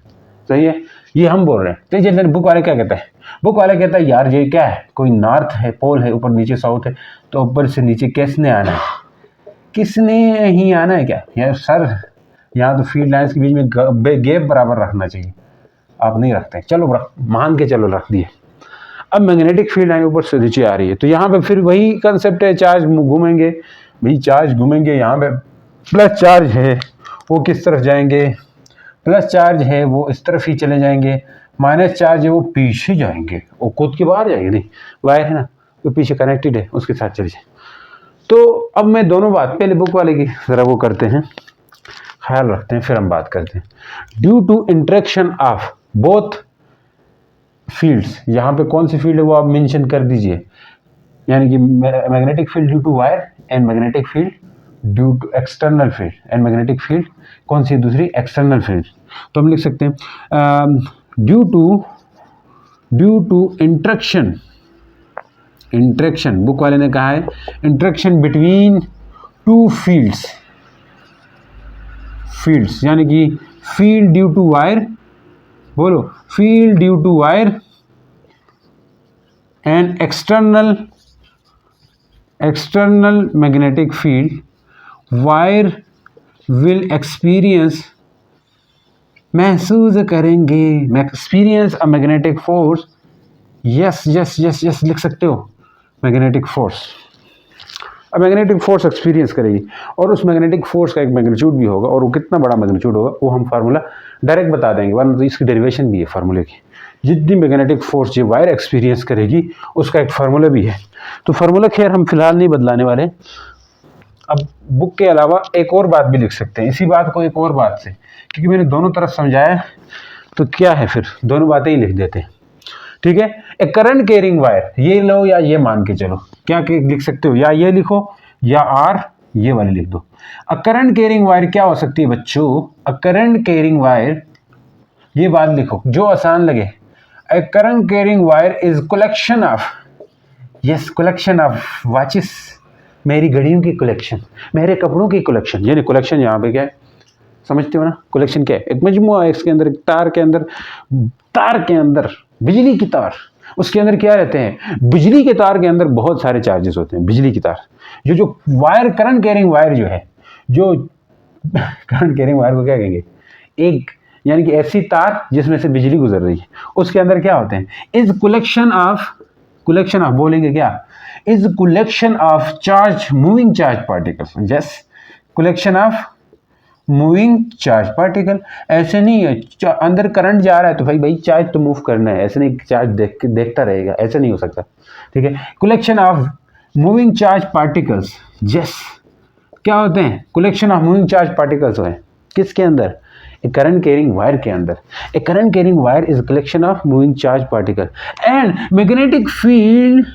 सही है, ये हम बोल रहे हैं। तो जैसे बुक वाले क्या कहता है, बुक वाले कहता है यार ये क्या है, कोई नॉर्थ है, पोल है, ऊपर नीचे साउथ है, तो ऊपर से नीचे किसने आना है, किसने ही आना है क्या यार सर। यहाँ तो फील्ड लाइन्स के बीच में गैप बराबर रखना चाहिए, आप नहीं रखते। चलो मान के चलो रख दिए। अब मैग्नेटिक फील्ड लाइन ऊपर से नीचे आ रही है, तो यहाँ पे फिर वही कंसेप्ट है, चार्ज घूमेंगे भाई, चार्ज घूमेंगे। यहाँ पे प्लस चार्ज है वो किस तरफ जाएंगे, प्लस चार्ज है वो इस तरफ ही चले जाएंगे, माइनस चार्ज है वो पीछे जाएंगे, वो खुद के बाहर जाएंगे, नहीं वायर है ना तो पीछे कनेक्टेड है उसके साथ चले जाए। तो अब मैं दोनों बात, पहले बुक वाले की जरा वो करते हैं, ख्याल रखते हैं, फिर हम बात करते हैं। Due to interaction of both fields, यहाँ पे कौन सी फील्ड है वो आप मेंशन कर दीजिए, यानी कि magnetic field due to wire and magnetic field due to external field and magnetic field कौन सी दूसरी, एक्सटर्नल फील्ड। तो हम लिख सकते हैं ड्यू टू इंटरेक्शन, बुक वाले ने कहा है इंटरेक्शन बिटवीन टू फील्ड्स, यानी कि फील्ड ड्यू टू वायर, बोलो field due to wire and external external magnetic field wire will experience, महसूस करेंगे, experience a magnetic force, yes yes yes yes लिख सकते हो, मैग्नेटिक फोर्स। अब मैग्नेटिक फोर्स एक्सपीरियंस करेगी और उस मैग्नेटिक फोर्स का एक मैग्नीट्यूड भी होगा, और वो कितना बड़ा मैग्नीट्यूड होगा वो हम फार्मूला डायरेक्ट बता देंगे, वरना तो इसकी डेरिवेशन भी है फार्मूले की। जितनी मैग्नेटिक फोर्स ये वायर एक्सपीरियंस करेगी उसका एक फार्मूला भी है। तो फार्मूला खैर हम फिलहाल नहीं बदलाने वाले। अब बुक के अलावा एक और बात भी लिख सकते हैं, इसी बात को एक और बात से, क्योंकि मैंने दोनों तरफ समझाया तो क्या है, फिर दोनों बातें ही लिख देते हैं, ठीक है। ए करंट कैरिंग वायर, ये लो या ये मान के चलो, क्या लिख सकते हो, या ये लिखो या आर ये वाली लिख दो। अ करंट कैरिंग वायर क्या हो सकती है बच्चों, अ करंट कैरिंग वायर, ये बात लिखो जो आसान लगे। A current carrying wire is collection of, yes collection of watches, मेरी घड़ियों की कलेक्शन, मेरे कपड़ों की कलेक्शन, यानी कलेक्शन यहाँ पे क्या है समझते हो ना, कलेक्शन क्या है, एक मजमुआ है, इसके अंदर एक तार के अंदर बिजली की तार, उसके अंदर क्या रहते हैं, बिजली के तार के अंदर बहुत सारे चार्जेस होते हैं, बिजली की तार, जो वायर करंट कैरिंग वायर जो है, जो करंट कैरिंग वायर को क्या कहेंगे, एक यानी कि ऐसी तार जिसमें से बिजली गुजर रही है, उसके अंदर क्या होते हैं, इज कलेक्शन ऑफ बोलेंगे क्या, is collection of charge, moving charge particles, yes collection of moving charge particle. ऐसे नहीं है अंदर करंट जा रहा है तो भाई चार्ज तो मूव करना है, ऐसे नहीं चार्ज देखता रहेगा, ऐसा नहीं हो सकता, ठीक है। Collection of moving charge particles, yes क्या होते हैं, collection of moving charge particles है किसके अंदर, ए करंट कैरिंग वायर के अंदर। A current carrying wire is collection of moving charge particle and magnetic field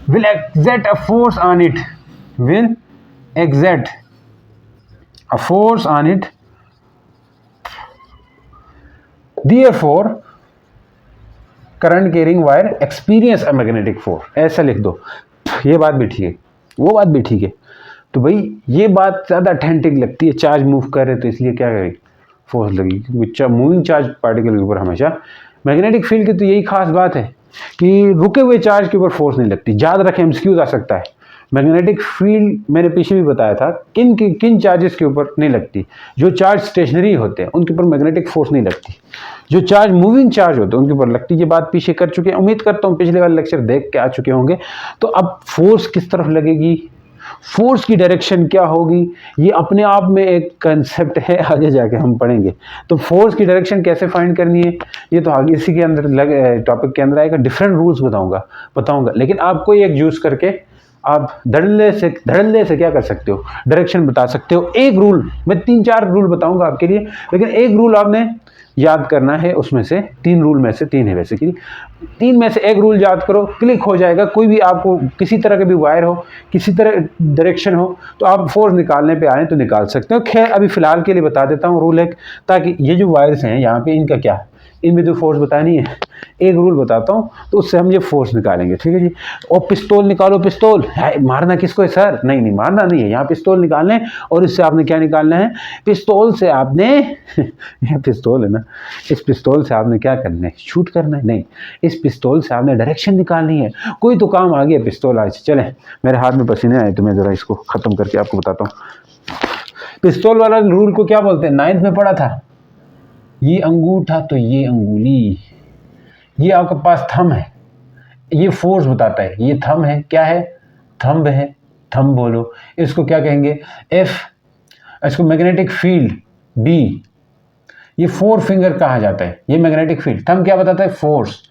will exert a force on it, will exert a force on it, therefore current carrying wire experience a magnetic force, ऐसा लिख दो, ये बात भी ठीक है, वो बात भी ठीक है। तो भाई ये बात ज़्यादा अथेंटिक लगती है, चार्ज मूव कर रहे तो इसलिए क्या करेगी, फोर्स लगेगी, क्योंकि मूविंग चार्ज पार्टिकल के ऊपर हमेशा मैग्नेटिक फील्ड की तो यही खास बात है कि रुके हुए चार्ज के ऊपर फोर्स नहीं लगती। याद रखें, एमसीक्यूज आ सकता है, मैग्नेटिक फील्ड मैंने पीछे भी बताया था किन चार्जेस के ऊपर नहीं लगती, जो चार्ज स्टेशनरी होते हैं उनके ऊपर मैग्नेटिक फोर्स नहीं लगती, जो चार्ज मूविंग चार्ज होते हैं उनके ऊपर लगती। ये बात पीछे कर चुके हैं, उम्मीद करता हूँ पिछले वाले लेक्चर देख के आ चुके होंगे। तो अब फोर्स किस तरफ लगेगी, फोर्स की डायरेक्शन क्या होगी, ये अपने आप में एक कंसेप्ट है, आगे जाके हम पढ़ेंगे। तो फोर्स की डायरेक्शन कैसे फाइंड करनी है ये तो आगे इसी के अंदर टॉपिक के अंदर आएगा, डिफरेंट रूल्स बताऊंगा, लेकिन आपको एक यूज करके आप धड़ल्ले से क्या कर सकते हो, डायरेक्शन बता सकते हो। एक रूल, मैं 3-4 रूल बताऊंगा आपके लिए, लेकिन एक रूल आपने याद करना है, उसमें से 3 रूल में से 3 है वैसे कि 3 में से एक रूल याद करो, क्लिक हो जाएगा। कोई भी आपको किसी तरह के भी वायर हो, किसी तरह डायरेक्शन हो, तो आप फोर्स निकालने पे आए तो निकाल सकते हो। खैर अभी फिलहाल के लिए बता देता हूँ रूल एक, ताकि ये जो वायर्स हैं यहाँ पे इनका क्या, इनमें जो फोर्स बतानी है, एक रूल बताता हूँ तो उससे हम ये फोर्स निकालेंगे, ठीक है जी। और पिस्तौल निकालो, पिस्तौल मारना किसको है सर, नहीं मारना नहीं है, यहाँ पिस्तौल निकालना है और इससे आपने क्या निकालना है, पिस्तौल से आपने ये पिस्तौल है ना, इस पिस्तौल से आपने क्या करना है, शूट करना है, नहीं इस पिस्तौल से आपने डायरेक्शन निकालनी है। कोई तो काम आ गया पिस्तौल आज, चले मेरे हाथ में पसीने आए तो मैं ज़रा इसको ख़त्म करके आपको बताता हूँ। पिस्तौल वाला रूल को क्या बोलते हैं, 9th में पढ़ा था, ये अंगूठा तो ये अंगुली, ये आपके पास थंब है, ये फोर्स बताता है, ये थंब है, क्या है, थंब है, थंब बोलो, इसको क्या कहेंगे, एफ, इसको मैग्नेटिक फील्ड बी, ये 4 फिंगर कहा जाता है, ये मैग्नेटिक फील्ड। थंब क्या बताता है, फोर्स,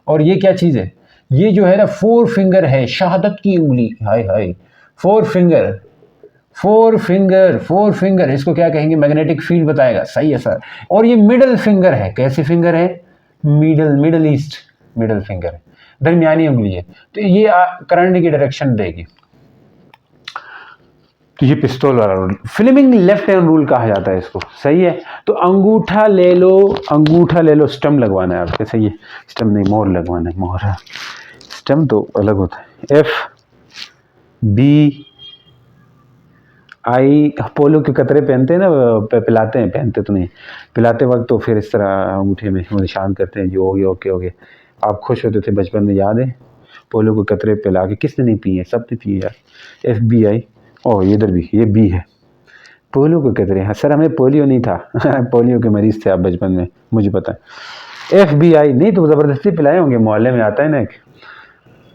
और ये क्या चीज़ है, ये जो है ना 4 फिंगर है, शहादत की उंगली, हाय हाय 4 फिंगर, इसको क्या कहेंगे, मैग्नेटिक फील्ड बताएगा, सही है सर। और ये मिडल फिंगर है, कैसी फिंगर है, मिडल फिंगर है, दरमियानी उंगली है, तो ये करंट की डायरेक्शन देगी। तो ये पिस्तौल वाला rule, Fleming left hand rule कहा जाता है इसको, सही है। तो अंगूठा ले लो, स्टम लगवाना है आपके, सही है, स्टम नहीं मोहर लगवाना है, मोहर, स्टम तो अलग होता है। एफ बी आई, पोलो के कतरे पहनते हैं ना, पिलाते हैं, पहनते तो नहीं, पिलाते वक्त तो फिर इस तरह अंगूठे में निशान करते हैं, जो हो गया, ओके, आप खुश होते थे बचपन में, याद है, पोलियो के कतरे पिला के, किसने नहीं पिए, सब ने पिए यार। FBI, और इधर भी ये B है, पोलियो के कतरे। हाँ सर, हमें पोलियो नहीं था पोलियो के मरीज थे आप बचपन में, मुझे पता है। FBI नहीं तो ज़बरदस्ती पिलाए होंगे, मोहल्ले में आता है ना,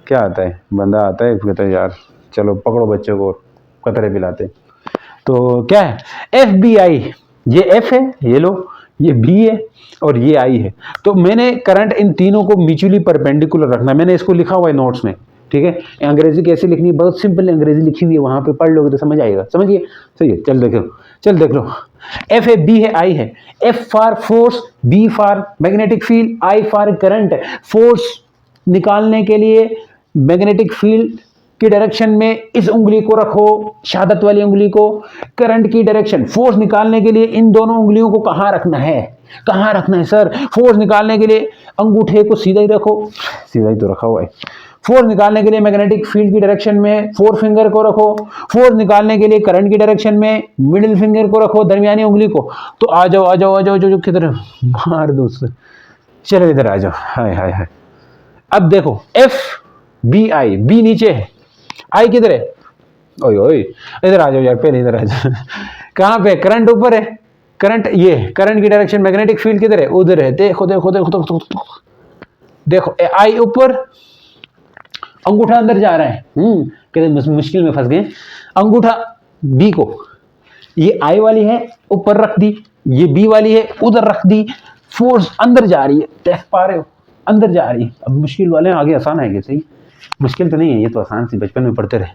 क्या आता है, बंदा आता है कहता है यार चलो पकड़ो बच्चों को, कतरे पिलाते। तो क्या है FBI, ये F है, ये लो, ये B है और ये I है। तो मैंने करंट इन तीनों को म्यूचुअली परपेंडिकुलर रखना, मैंने इसको लिखा हुआ है नोट्स में, ठीक है। अंग्रेजी कैसे लिखनी है, बहुत सिंपल अंग्रेजी लिखी हुई है, वहां पे पढ़ लोगे तो समझ आएगा, समझिए, सही है। चल देख लो, F है, B है, I है। F for force, B for magnetic field, I for current. Force निकालने के लिए मैग्नेटिक फील्ड की डायरेक्शन में इस उंगली को रखो, शहादत वाली उंगली को। करंट की डायरेक्शन, फोर्स निकालने के लिए इन दोनों उंगलियों को कहाँ रखना है, कहाँ रखना है सर? फोर्स निकालने के लिए अंगूठे को सीधा ही रखो, सीधा ही तो रखा हुआ है। फोर्स निकालने के लिए मैग्नेटिक फील्ड की डायरेक्शन में फोर फिंगर को रखो। फोर्स निकालने के लिए करंट की डायरेक्शन में मिडिल फिंगर को रखो, दरमियानी उंगली को। तो आ जाओ जो किधर मार दो उससे, चलो इधर आ जाओ। हाय हाय हाय, अब देखो FBI, B नीचे है, I किधर है? ओए ओए, इधर आ जाओ यार, पहले इधर आ जाओ कहाँ पे? करंट ऊपर है, करंट ये, करंट की डायरेक्शन, मैग्नेटिक फील्ड किधर है? उधर है। देखो देखो I ऊपर, अंगूठा अंदर जा रहा है, कहते मुश्किल में फंस गए। अंगूठा B को, ये I वाली है ऊपर रख दी, ये B वाली है उधर रख दी। फोर्स अंदर जा रही है, देख पा रहे हो, अंदर जा रही है। अब मुश्किल वाले आगे आसान है, सही मुश्किल तो नहीं है, ये तो आसान सी बचपन में पढ़ते रहे।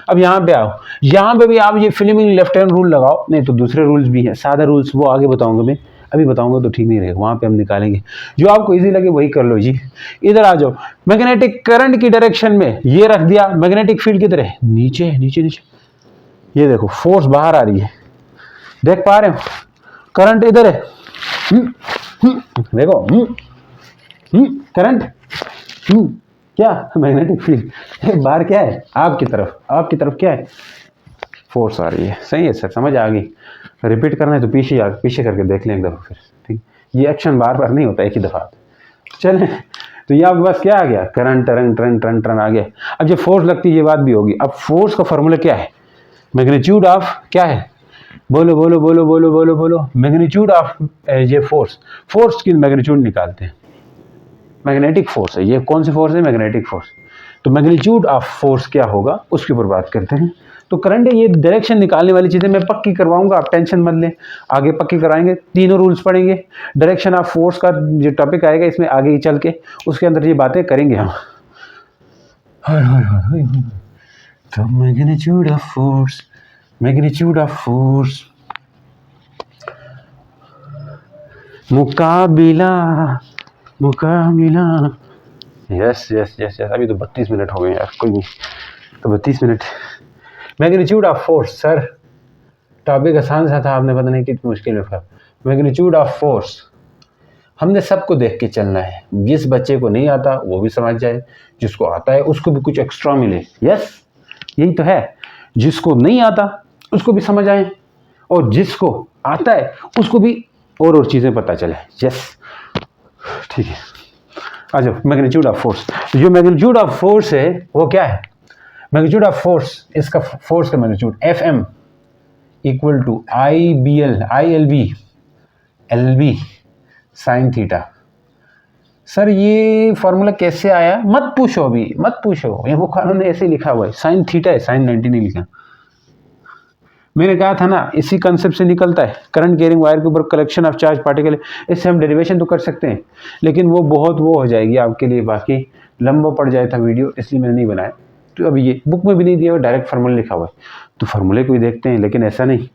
अब यहाँ पे आओ, यहाँ पे भी आप ये फ्लेमिंग लेफ्ट हैंड रूल लगाओ, नहीं तो दूसरे रूल्स भी हैं, सादा रूल्स वो आगे बताऊंगा मैं, अभी बताऊंगा तो ठीक नहीं रहेगा, वहाँ पे हम निकालेंगे। जो आपको इजी लगे वही कर लो जी। इधर आ जाओ, मैग्नेटिक करंट की डायरेक्शन में ये रख दिया, मैग्नेटिक फील्ड किधर है? नीचे है, नीचे। ये देखो फोर्स बाहर आ रही है, देख पा रहे हो? करंट इधर है, देखो करंट, क्या मैग्नेटिक फील्ड बाहर क्या है? आपकी तरफ क्या है? फोर्स आ रही है। सही है सर, समझ आ गई। रिपीट करना है तो पीछे करके देख लें एक दफ़ा फिर, ठीक। ये एक्शन बार बार नहीं होता, एक ही दफ़ा। चलें, तो ये आपके पास क्या आ गया? करंट टर्न आ गया। अब जब फोर्स लगती है ये बात भी होगी। अब फोर्स का फॉर्मूला क्या है? मैग्नीट्यूड ऑफ क्या है? बोलो। मैग्नीट्यूड ऑफ ये फोर्स की मैग्नीट्यूड निकालते हैं। मैग्नेटिक फोर्स है, ये कौन सी फोर्स है? Magnetic force. तो मैग्नीट्यूड ऑफ फोर्स क्या होगा उसके ऊपर बात करते हैं। तो करंट, ये डायरेक्शन निकालने वाली चीज़ें मैं पक्की करवाऊंगा, आप टेंशन मत लें, आगे पक्की कराएंगे। तीनों रूल्स पढ़ेंगे, डायरेक्शन ऑफ फोर्स का जो टॉपिक आएगा इसमें आगे ही चल के उसके अंदर ये बातें करेंगे हम। तो मैग्नीट्यूड ऑफ फोर्स, मुकाबिला। यस। अभी तो 32 मिनट हो गए यार, कोई नहीं, तो 32 minute. Magnitude of force, sir topic आसान सा था, आपने पता नहीं कितनी मुश्किल में फंसा। मैग्नीट्यूड ऑफ फोर्स, हमने सबको देख के चलना है। जिस बच्चे को नहीं आता वो भी समझ जाए, जिसको आता है उसको भी कुछ एक्स्ट्रा मिले। यस, यही तो है, जिसको नहीं आता उसको भी समझ आए और जिसको आता है उसको भी और चीज़ें पता चले। यस, ठीक है। आ जाओ, मैग्नीट्यूड ऑफ फोर्स। जो मैग्नीट्यूड ऑफ फोर्स है वो क्या है? मैग्नीट्यूड ऑफ फोर्स, इसका फोर्स का magnitude FM equal to ILB sine theta. Sir ये फॉर्मूला कैसे आया? मत पूछो, ये वो कानून ने ऐसे लिखा हुआ है, साइन थीटा है, साइन 90 नहीं लिखा। मैंने कहा था ना, इसी कंसेप्ट से निकलता है। करंट कैरिंग वायर के ऊपर कलेक्शन ऑफ चार्ज पार्टिकल, इससे हम डेरिवेशन तो कर सकते हैं, लेकिन वो बहुत वो हो जाएगी आपके लिए, बाकी लंबा पड़ जाए था वीडियो, इसलिए मैंने नहीं बनाया। तो अब ये बुक में भी नहीं दिया हुआ, डायरेक्ट फार्मूला लिखा हुआ है, तो फार्मूले को ही देखते हैं। लेकिन ऐसा नहीं,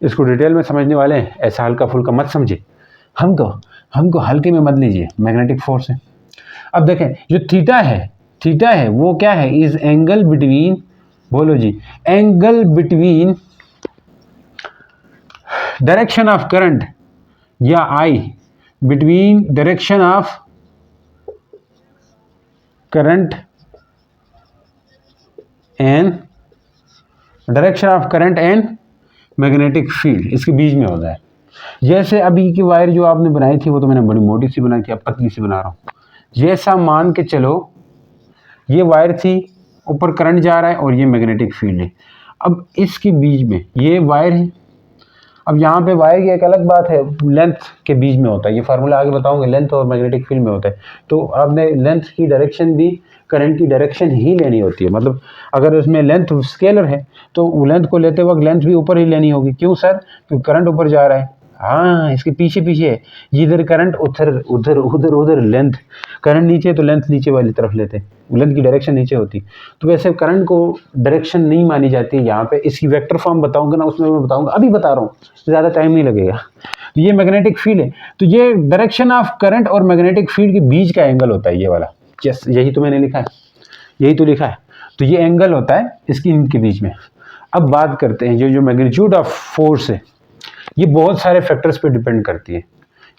इसको डिटेल में समझने वाले हैं, ऐसा हल्का फुल्का मत समझे, हमको हल्के में मत लीजिए। मैग्नेटिक फोर्स है। अब देखें, जो थीटा है वो क्या है? इज एंगल बिटवीन, बोलो जी, angle between direction of current या I between direction of current and magnetic field, इसके बीच में होता है। जैसे अभी की वायर जो आपने बनाई थी वो तो मैंने बड़ी मोटी सी बनाई थी, अब पतली सी बना रहा हूं। जैसा मान के चलो ये वायर थी, ऊपर करंट जा रहा है और ये मैग्नेटिक फील्ड है। अब इसके बीच में ये वायर है। अब यहाँ पे वायर की एक अलग बात है, लेंथ के बीच में होता है, ये फार्मूला आगे बताऊंगे, लेंथ और मैग्नेटिक फील्ड में होता है। तो आपने लेंथ की डायरेक्शन भी करंट की डायरेक्शन ही लेनी होती है। मतलब अगर उसमें लेंथ स्केलर है तो लेंथ को लेते वक्त लेंथ भी ऊपर ही लेनी होगी। क्यों सर? क्योंकि करंट ऊपर जा रहा है। हाँ, इसके पीछे पीछे है, इधर करंट उधर उधर उधर उधर लेंथ, करंट नीचे तो लेंथ नीचे वाली तरफ लेते हैं, लेंथ की डायरेक्शन नीचे होती। तो वैसे करंट को डायरेक्शन नहीं मानी जाती है यहाँ पे। इसकी वेक्टर फॉर्म बताऊंगा ना, उसमें मैं बताऊंगा, अभी बता रहा हूँ, ज़्यादा टाइम नहीं लगेगा। तो ये मैग्नेटिक फील्ड है, तो ये डायरेक्शन ऑफ करंट और मैग्नेटिक फील्ड के बीच का एंगल होता है ये वाला। यस, यही तो मैंने लिखा है, यही तो लिखा है। तो ये एंगल होता है इसकी इनके बीच में। अब बात करते हैं, ये जो मैग्नीट्यूड ऑफ फोर्स है ये बहुत सारे फैक्टर्स पे डिपेंड करती है।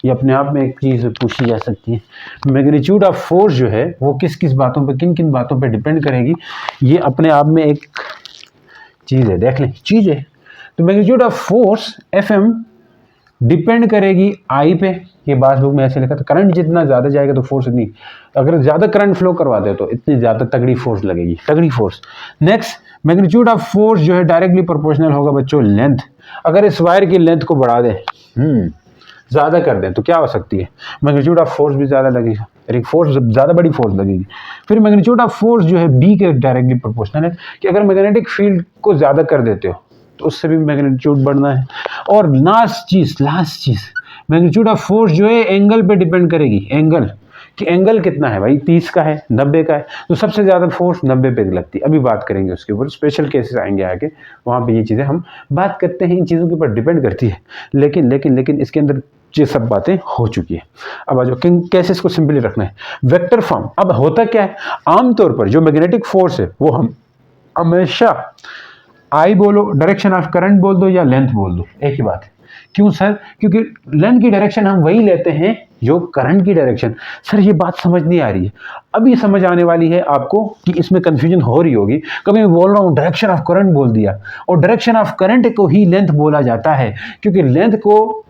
ये अपने आप में एक चीज़ पूछी जा सकती है, मैग्नीट्यूड ऑफ फोर्स जो है वो किस किस बातों पे, किन किन बातों पे डिपेंड करेगी। ये अपने आप में एक चीज़ है, देख लें, चीज़ है। तो magnitude of force FM depend करेगी I पे। ये बात बुक में ऐसे लिखा था, करंट जितना ज़्यादा जाएगा तो फोर्स इतनी, अगर ज़्यादा करंट फ्लो करवाते हो तो इतनी ज़्यादा तगड़ी फोर्स लगेगी, तगड़ी force. Next, magnitude of force जो है डायरेक्टली प्रोपोर्शनल होगा बच्चों लेंथ। अगर इस वायर की लेंथ को बढ़ा दें, ज़्यादा कर दें, तो क्या हो सकती है, मैग्नीट्यूड ऑफ फोर्स भी ज़्यादा लगेगा, एक फोर्स ज़्यादा बड़ी फोर्स लगेगी। फिर मैग्नीट्यूड ऑफ फोर्स जो है B के डायरेक्टली प्रोपोर्शनल है, कि अगर मैग्नेटिक फील्ड को ज़्यादा कर देते हो तो उससे भी मैग्नीट्यूड बढ़ना है। और last cheese magnitude of force जो है एंगल पे डिपेंड करेगी, एंगल, कि एंगल कितना है भाई, 30 का है, 90 का है, तो सबसे ज़्यादा फोर्स 90 पे लगती है। अभी बात करेंगे उसके ऊपर, स्पेशल केसेस आएंगे आगे, वहाँ पे ये चीज़ें हम बात करते हैं, इन चीज़ों के ऊपर डिपेंड करती है। लेकिन इसके अंदर ये सब बातें हो चुकी है। अब आ जाओ किन केसेस को सिंपली रखना है, वेक्टर फॉर्म। अब होता क्या है, आमतौर पर जो मैग्नेटिक फोर्स है वो हम हमेशा I बोलो, डायरेक्शन ऑफ करंट बोल दो या लेंथ बोल दो, एक ही बात है। क्यों सर? क्योंकि लेंथ की डायरेक्शन हम वही लेते हैं जो करंट की डायरेक्शन। सर ये बात समझ नहीं आ रही है, अभी समझ आने वाली है आपको कि इसमें कंफ्यूजन हो रही होगी। कभी मैं बोल रहा हूँ डायरेक्शन ऑफ करंट बोल दिया, और डायरेक्शन ऑफ करंट को ही लेंथ बोला जाता है, क्योंकि लेंथ को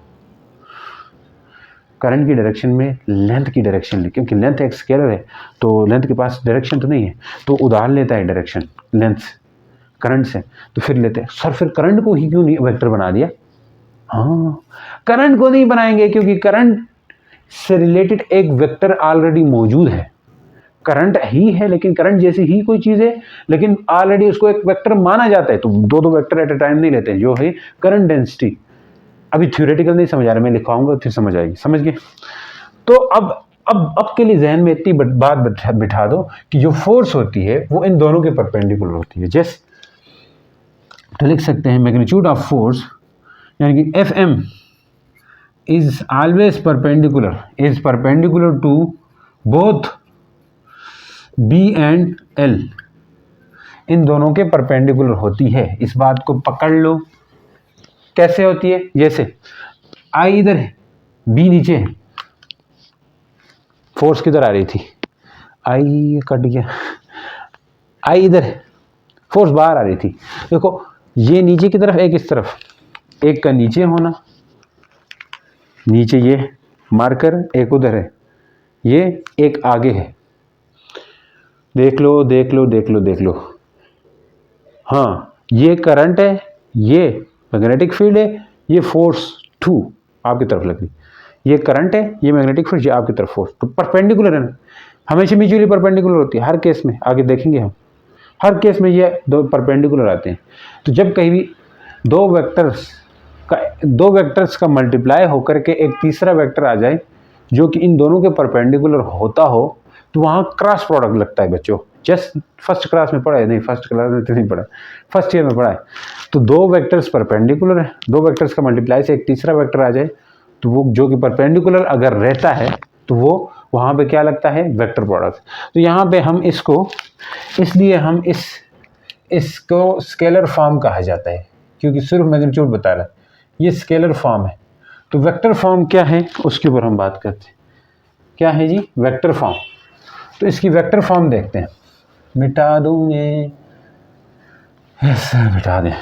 करंट की डायरेक्शन में लेंथ की डायरेक्शन ले, क्योंकि लेंथ एक स्केलर है तो लेंथ के पास डायरेक्शन तो नहीं है, तो उधार लेता है डायरेक्शन लेंथ करंट से, तो फिर लेते हैं। सर फिर करंट को ही क्यों नहीं वेक्टर बना दिया? हाँ, करंट को नहीं बनाएंगे क्योंकि करंट से रिलेटेड एक वेक्टर ऑलरेडी मौजूद है, करंट ही है, लेकिन करंट जैसी ही कोई चीज़ है, लेकिन ऑलरेडी उसको एक वेक्टर माना जाता है। तो दो वेक्टर एट अ टाइम नहीं लेते हैं, जो है करंट डेंसिटी। अभी थ्योरेटिकल नहीं समझ आ रहा, मैं लिखाऊंगा फिर समझ आएगी, समझ गए? तो अब के लिए जहन में इतनी बात बिठा दो कि जो फोर्स होती है वो इन दोनों के परपेंडिकुलर होती है। जैसे तो लिख सकते हैं मैग्नीट्यूड ऑफ फोर्स यानी कि FM is always perpendicular to both B and L, इन दोनों के परपेंडिकुलर होती है। इस बात को पकड़ लो। कैसे होती है? जैसे I इधर है, B नीचे है, फोर्स किधर आ रही थी, I कट गया, I इधर है, फोर्स बाहर आ रही थी। देखो ये नीचे की तरफ, एक इस तरफ, एक का नीचे होना, नीचे ये मार्कर, एक उधर है, ये एक आगे है। देख लो। हाँ, ये करंट है, ये मैग्नेटिक फील्ड है, ये फोर्स 2 आपकी तरफ लगी, ये करंट है, ये मैग्नेटिक फील्ड, ये आपकी तरफ फोर्स। तो परपेंडिकुलर है, हमेशा म्यूचुअली परपेंडिकुलर होती है हर केस में, आगे देखेंगे हम, हर केस में ये दो परपेंडिकुलर आते हैं। तो जब कहीं भी दो वेक्टर्स का मल्टीप्लाई होकर के एक तीसरा वेक्टर आ जाए जो कि इन दोनों के परपेंडिकुलर होता हो, तो वहाँ क्रॉस प्रोडक्ट लगता है बच्चों। जस्ट फर्स्ट क्लास में पढ़ा है, नहीं फर्स्ट क्लास में तो नहीं पढ़ा, फर्स्ट ईयर में पढ़ा है। तो दो वेक्टर्स परपेंडिकुलर है, दो वेक्टर्स का मल्टीप्लाई से एक तीसरा वेक्टर आ जाए, तो वो जो कि परपेंडिकुलर अगर रहता है तो वो वहाँ पे क्या लगता है, वेक्टर प्रोडक्ट। तो यहाँ पे हम इसको, इसलिए हम इसको स्केलर फॉर्म कहा जाता है, क्योंकि सिर्फ मैग्नीट्यूड बता रहा है, ये स्केलर फॉर्म है। तो वेक्टर फॉर्म क्या है उसके ऊपर हम बात करते हैं। क्या है जी? Vector form. तो इसकी वेक्टर फॉर्म देखते हैं, मिटा दूंगे, ऐसा मिटा दें।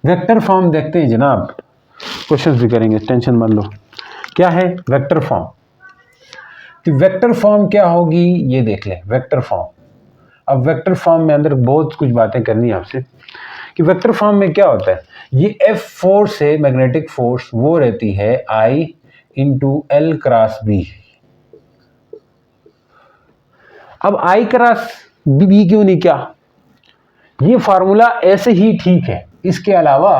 वेक्टर फॉर्म देखते हैं जनाब, क्वेश्चंस भी करेंगे, टेंशन मत लो। क्या है वेक्टर फॉर्म? तो वेक्टर फॉर्म क्या होगी ये देख ले, वेक्टर फॉर्म। अब वेक्टर फॉर्म में अंदर बहुत कुछ बातें करनी है आपसे कि वेक्टर फॉर्म में क्या होता है। ये F फोर्स है, मैग्नेटिक फोर्स, वो रहती है I into L cross B. अब I क्रॉस बी क्यों नहीं किया, ये फार्मूला ऐसे ही ठीक है, इसके अलावा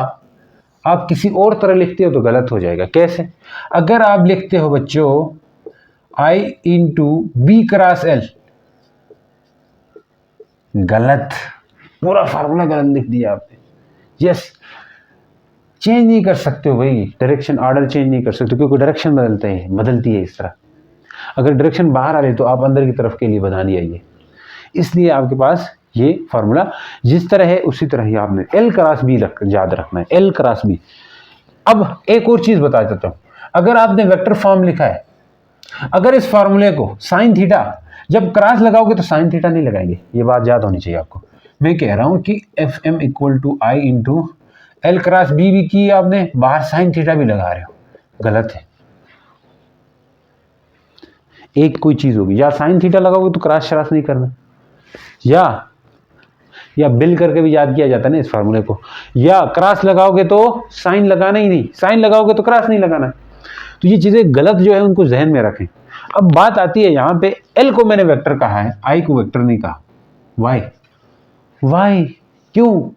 आप किसी और तरह लिखते हो तो गलत हो जाएगा। कैसे? अगर आप लिखते हो बच्चों I into B cross L, गलत, पूरा फार्मूला गलत लिख दिया आपने। यस, चेंज नहीं कर सकते हो भाई, डायरेक्शन ऑर्डर चेंज नहीं कर सकते क्योंकि डायरेक्शन बदलती है इस तरह। अगर डायरेक्शन बाहर आ रही तो आप अंदर की तरफ के लिए बनानी आइए, इसलिए आपके पास ये फार्मूला जिस तरह है उसी तरह ही आपने एल क्रॉस बी याद रखना है, एल क्रॉस बी। अब एक और चीज बता देता हूं, अगर आपने वेक्टर फॉर्म लिखा है, अगर इस फार्मूले को साइन थीटा जब क्रॉस लगाओगे तो साइन थीटा नहीं लगाएंगे, ये बात याद होनी चाहिए आपको। मैं कह रहा हूं कि F M equal to I into L cross B भी की आपने, बाहर साइन थीटा भी लगा रहे हो, गलत है। एक कोई चीज होगी, या साइन थीटा लगाओगे तो क्रॉस शरास नहीं करना, या बिल करके भी याद किया जाता है ना इस फार्मूले को, या क्रॉस लगाओगे तो साइन लगाना ही नहीं, साइन लगाओगे तो क्रॉस नहीं लगाना। तो ये चीजें गलत जो है उनको जहन में रखें। अब बात आती है यहां पे, एल को मैंने वेक्टर कहा है, आई को वेक्टर नहीं कहा। वाई क्यों?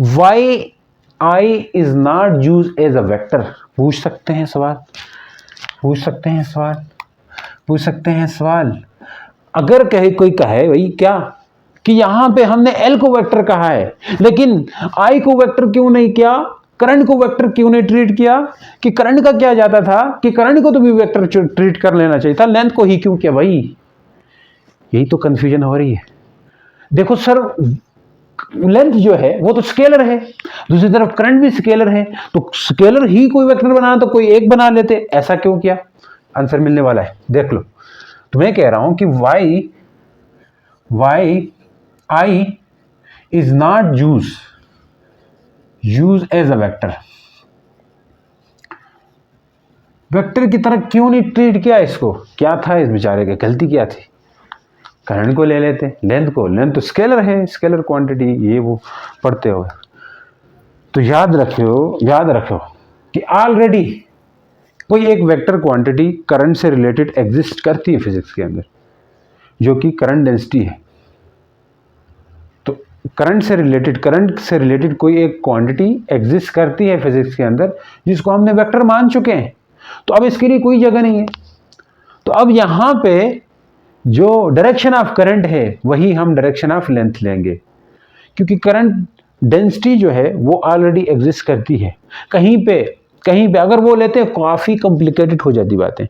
Why I is not use as a vector. पूछ सकते हैं सवाल। अगर कोई कहे भाई क्या कि यहां पे हमने एल को वेक्टर कहा है लेकिन आई को वेक्टर क्यों नहीं किया, करंट को वेक्टर क्यों नहीं ट्रीट किया, कि करंट का क्या जाता था कि करंट को तो भी वेक्टर ट्रीट कर लेना चाहिए था, लेंथ को ही क्यों किया भाई? यही तो कंफ्यूजन हो रही है। देखो सर, लेंथ जो है वो तो स्केलर है, दूसरी तरफ करंट भी स्केलर है, तो स्केलर ही कोई वेक्टर बनाना तो कोई एक बना लेते, ऐसा क्यों किया? आंसर मिलने वाला है, देख लो। तो मैं कह रहा हूं कि why I is not use as a vector. Vector की तरह क्यों नहीं ट्रीट किया इसको? क्या था इस बेचारे की गलती, क्या थी? करंट को ले लेते, लेंथ तो स्केलर है, स्केलर क्वांटिटी, ये वो पढ़ते हो। तो याद रखो कि ऑलरेडी कोई एक वेक्टर क्वांटिटी करंट से रिलेटेड एग्जिस्ट करती है फिजिक्स के अंदर, जो कि करंट डेंसिटी है। तो करंट से रिलेटेड कोई एक क्वांटिटी एग्जिस्ट करती है फिजिक्स के अंदर, जिसको हमने वेक्टर मान चुके हैं। तो अब इसके लिए कोई जगह नहीं है। तो अब यहां पे जो डायरेक्शन ऑफ करंट है वही हम डायरेक्शन ऑफ लेंथ लेंगे, क्योंकि करंट डेंसिटी जो है वो ऑलरेडी एग्जिस्ट करती है। कहीं पे अगर वो लेते हैं काफी कॉम्प्लिकेटेड हो जाती बातें,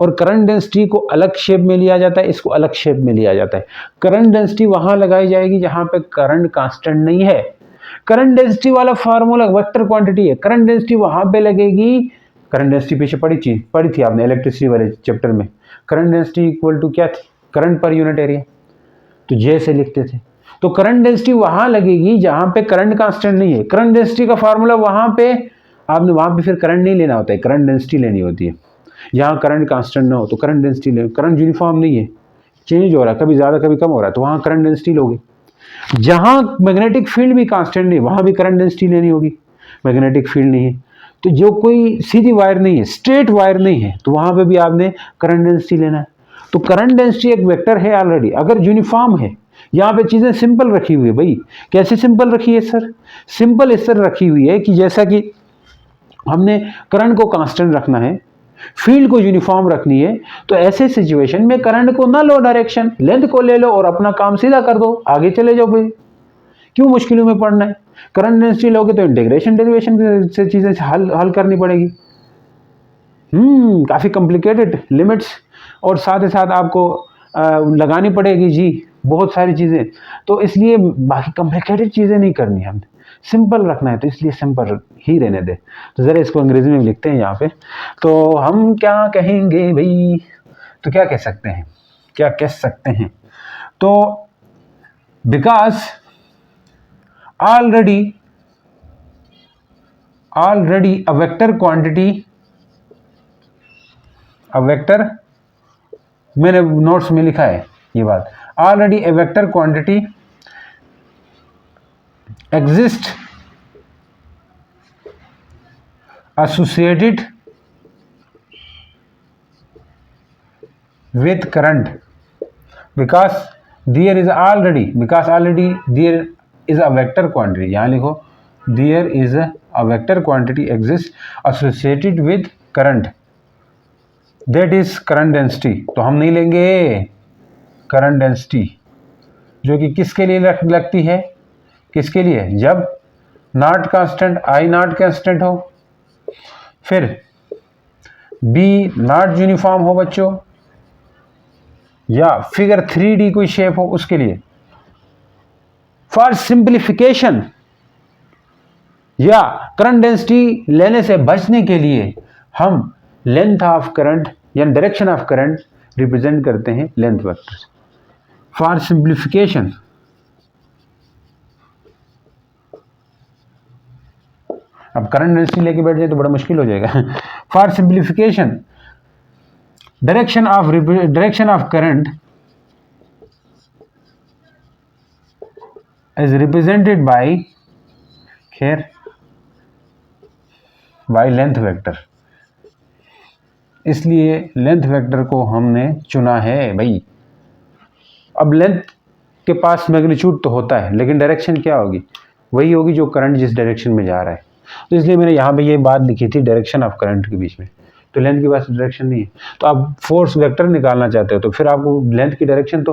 और करंट डेंसिटी को अलग शेप में लिया जाता है, इसको अलग शेप में लिया जाता है। करंट डेंसिटी वहां लगाई जाएगी जहां पे करंट कांस्टेंट नहीं है। करंट डेंसिटी वाला फार्मूला वेक्टर क्वांटिटी है, करंट डेंसिटी वहां पे लगेगी। करंट डेंसिटी पीछे पढ़ी थी आपने इलेक्ट्रिसिटी वाले चैप्टर में। करंट डेंसिटी इक्वल टू क्या थी? करंट पर यूनिट एरिया, तो जे से लिखते थे। तो करंट डेंसिटी वहां लगेगी जहां पे करंट कांस्टेंट नहीं है। करंट डेंसिटी का फार्मूला वहां पे आपने वहां पे फिर करंट नहीं लेना होता है, करंट डेंसिटी लेनी होती है। यहाँ करंट कांस्टेंट ना हो तो करंट डेंसिटी ले, करंट यूनिफॉर्म नहीं है, चेंज हो रहा है, कभी ज्यादा कभी कम हो रहा है, तो वहां करंट डेंसिटी लोगे। जहां मैग्नेटिक फील्ड भी कांस्टेंट नहीं, वहां भी करंट डेंसिटी लेनी होगी, मैग्नेटिक फील्ड नहीं है। तो जो कोई सीधी वायर नहीं है, स्ट्रेट वायर नहीं है, तो वहां पे भी आपने करंट डेंसिटी लेना है। तो करंट डेंसिटी एक वेक्टर है ऑलरेडी, अगर यूनिफॉर्म है। यहाँ पे चीजें सिंपल रखी हुई है भाई। कैसे सिंपल रखी है सर? सिंपल इस तरह रखी हुई है कि जैसा कि हमने करंट को कांस्टेंट रखना है, फील्ड को यूनिफॉर्म रखनी है, तो ऐसे सिचुएशन में करंट को ना लो डायरेक्शन, लेंथ को ले लो और अपना काम सीधा कर दो, आगे चले जाओ भाई। क्यों मुश्किलों में पड़ना है? करंट डेंसिटी लोगे तो इंटीग्रेशन डेरिवेशन से चीजें हल करनी पड़ेगी। काफी कॉम्प्लिकेटेड लिमिट्स, और साथ ही साथ आपको लगानी पड़ेगी जी बहुत सारी चीजें। तो इसलिए बाकी कॉम्प्लिकेटेड चीजें नहीं करनी, हमने सिंपल रखना है, तो इसलिए सिंपल ही रहने दे। तो जरा इसको अंग्रेजी में लिखते हैं यहाँ पे। तो हम क्या कहेंगे भाई? तो क्या कह सकते हैं? तो बिकॉज ऑलरेडी a vector मैंने नोट्स में लिखा है ये बात। Already A vector quantity exist associated with current because there is already there is a vector quantity, यहाँ लिखो there is a vector quantity exists associated with current, that is current density। तो हम नहीं लेंगे current density जो कि किसके लिए लगती है, किसके लिए, जब not constant I not constant हो, फिर बी नॉट यूनिफॉर्म हो बच्चों, या फिगर 3D कोई शेप हो उसके लिए। फॉर सिंप्लीफिकेशन या करंट डेंसिटी लेने से बचने के लिए हम लेंथ ऑफ करंट या डायरेक्शन ऑफ करंट रिप्रेजेंट करते हैं लेंथ वेक्टर से। फॉर सिंप्लीफिकेशन अब करंट डेंसिटी लेके बैठ जाए तो बड़ा मुश्किल हो जाएगा। For simplification direction of current is represented by length vector। इसलिए लेंथ वेक्टर को हमने चुना है भाई। अब लेंथ के पास मैग्नीट्यूड तो होता है लेकिन डायरेक्शन क्या होगी, वही होगी जो करंट जिस डायरेक्शन में जा रहा है। तो इसलिए मैंने यहाँ पे ये बात लिखी थी डायरेक्शन ऑफ करंट के बीच में, तो लेंथ के पास डायरेक्शन नहीं है। तो आप फोर्स वेक्टर निकालना चाहते हो तो फिर आपको लेंथ की डायरेक्शन तो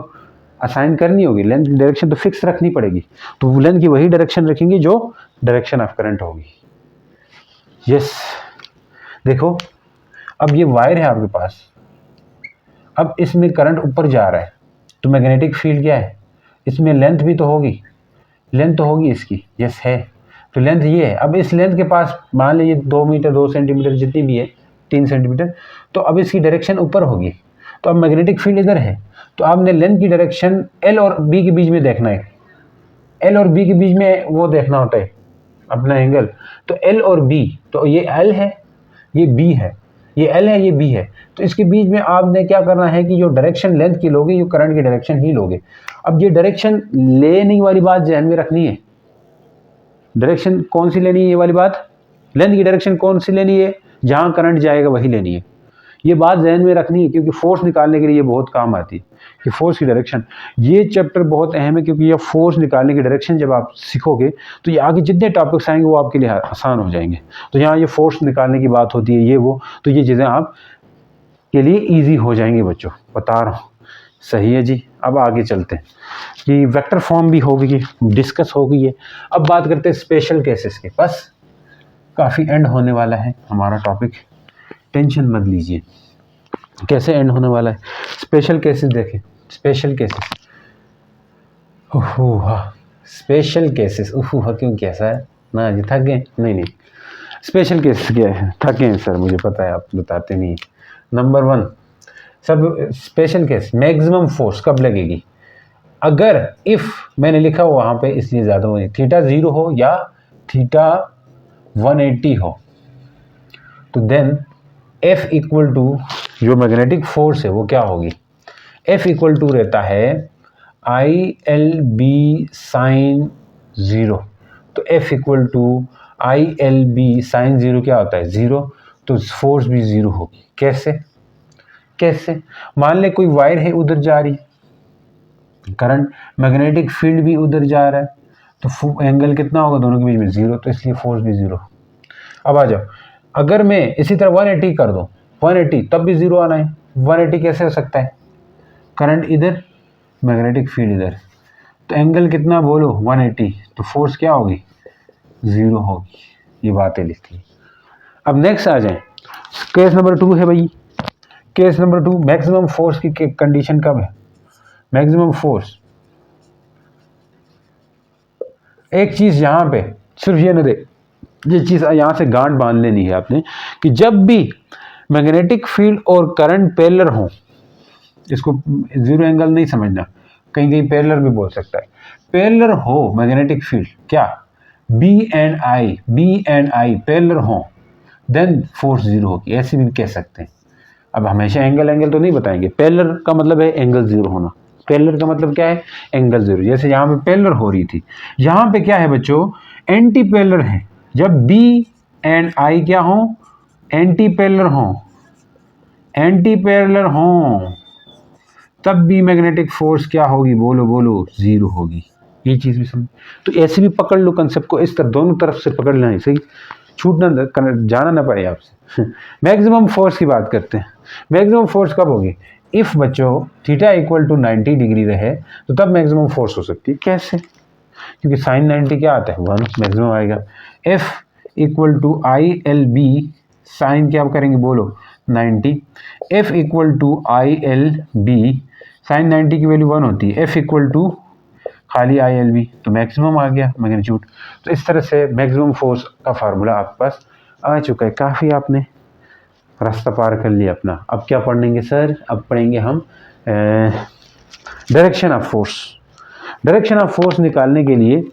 असाइन करनी होगी, लेंथ की डायरेक्शन तो फिक्स रखनी पड़ेगी। तो लेंथ की वही डायरेक्शन रखेंगे जो डायरेक्शन ऑफ करंट होगी। यस देखो अब ये वायर है आपके पास, अब इसमें करंट ऊपर जा रहा है तो मैग्नेटिक फील्ड क्या है, इसमें लेंथ भी तो होगी, लेंथ तो होगी इसकी, यस है। तो लेंथ ये है। अब इस लेंथ के पास मान लीजिए 2 मीटर 2 सेंटीमीटर जितनी भी है 3 सेंटीमीटर, तो अब इसकी डायरेक्शन ऊपर होगी। तो अब मैग्नेटिक फील्ड इधर है तो आपने लेंथ की डायरेक्शन एल और बी के बीच में देखना है, एल और बी के बीच में वो देखना होता है अपना एंगल। तो एल और बी, तो ये एल है ये बी है, ये एल है ये बी है, तो इसके बीच में आपने क्या करना है कि जो डायरेक्शन लेंथ की लोगे ये करंट की डायरेक्शन ही लोगे। अब ये डायरेक्शन लेने वाली बात ध्यान में रखनी है, डायरेक्शन कौन सी लेनी है, ये वाली बात, लेंथ की डायरेक्शन कौन सी लेनी है, जहाँ करंट जाएगा वही लेनी है। ये बात ध्यान में रखनी है क्योंकि फोर्स निकालने के लिए ये बहुत काम आती है कि फोर्स की डायरेक्शन। ये चैप्टर बहुत अहम है क्योंकि ये फोर्स निकालने की डायरेक्शन जब आप सीखोगे तो ये आगे जितने टॉपिक्स आएंगे वो आपके लिए आसान हो जाएंगे। तो यहाँ ये फोर्स निकालने की बात होती है ये वो, तो ये चीज़ें आप के लिए ईजी हो जाएंगी बच्चों, बता रहा हूँ। सही है जी। अब आगे चलते हैं कि वेक्टर फॉर्म भी हो गई डिस्कस हो गई है। अब बात करते हैं स्पेशल केसेस के। बस काफ़ी एंड होने वाला है हमारा टॉपिक, टेंशन मत लीजिए। कैसे एंड होने वाला है, स्पेशल केसेस देखें। स्पेशल केसेस स्पेशल केसेस क्यों कैसा है ना जी, थक गए? नहीं स्पेशल केसेस क्या है, थके हैं सर मुझे पता है, आप बताते नहीं। नंबर 1 सब स्पेशल केस, मैक्सिमम फोर्स कब लगेगी, अगर इफ़ मैंने लिखा हो वहाँ पे इसलिए ज़्यादा हो, थीटा 0 हो या थीटा 180 हो, तो देन F इक्वल टू जो मैग्नेटिक फोर्स है वो क्या होगी, F इक्वल टू रहता है ILB साइन 0। तो F equal to ILB sine 0 क्या होता है 0, तो फोर्स भी 0 होगी। कैसे मान ले कोई वायर है उधर जा रही, करंट मैग्नेटिक फील्ड भी उधर जा रहा है, तो एंगल कितना होगा दोनों के बीच में 0, तो इसलिए फोर्स भी 0। अब आ जाओ, अगर मैं इसी तरह 180 कर दूं 180 तब भी 0 आना है। 180 कैसे हो सकता है, करंट इधर मैग्नेटिक फील्ड इधर, तो एंगल कितना बोलो 180, तो फोर्स क्या होगी 0 होगी। ये बातें लिखी। अब नेक्स्ट आ जाए, केस नंबर 2 है भाई। केस नंबर 2 मैक्सिमम फोर्स की कंडीशन कब है, मैक्सिमम फोर्स। एक चीज़ यहाँ पे सिर्फ ये न दे, ये चीज़ यहाँ से गांठ बांध लेनी है आपने कि जब भी मैग्नेटिक फील्ड और करंट पैरेलल हो, इसको 0 एंगल नहीं समझना, कहीं कहीं पैरेलल भी बोल सकता है, पैरेलल हो मैग्नेटिक फील्ड क्या B एंड I पैरेलल हो, देन फोर्स 0 होगी, ऐसे भी कह सकते हैं। अब हमेशा एंगल एंगल तो नहीं बताएंगे। पैरेलल का मतलब है एंगल जीरो होना। पैरेलल का मतलब क्या है? Angle zero. जैसे यहाँ पे पैरेलल हो रही थी, यहाँ पे क्या है बच्चों? एंटी पैरेलल है। जब बी एंड आई क्या हो? एंटी पैरेलल हो, एंटी पैरेलल हो, तब भी मैग्नेटिक फोर्स क्या होगी? बोलो बोलो, जीरो होगी। ये चीज भी समझ। तो ऐसे भी पकड़ लो कंसेप्ट को, इस तरह दोनों तरफ से पकड़ लेना है, सही, छूटना जाना ना पड़े आपसे। मैक्सिमम फोर्स की बात करते हैं। मैक्सिमम फोर्स कब होगी? इफ बच्चों थीटा इक्वल टू 90 डिग्री रहे तो तब मैक्सिमम फोर्स हो सकती है। कैसे? क्योंकि साइन 90 क्या आता है? 1 मैक्सिमम आएगा। F equal to I L B, sine क्या करेंगे? बोलो 90। F equal to I L B, sine 90 की वैल्यू 1 होती है। एफ इक्वल टू खाली आई एल बी, तो मैक्सिमम आ गया मैग्नीट्यूड। तो इस तरह से मैक्सिमम फोर्स का फार्मूला आपके पास आ चुका है। काफ़ी आपने रास्ता पार कर लिया अपना। अब क्या पढ़ेंगे सर? अब पढ़ेंगे हम direction of force. Direction of force निकालने के लिए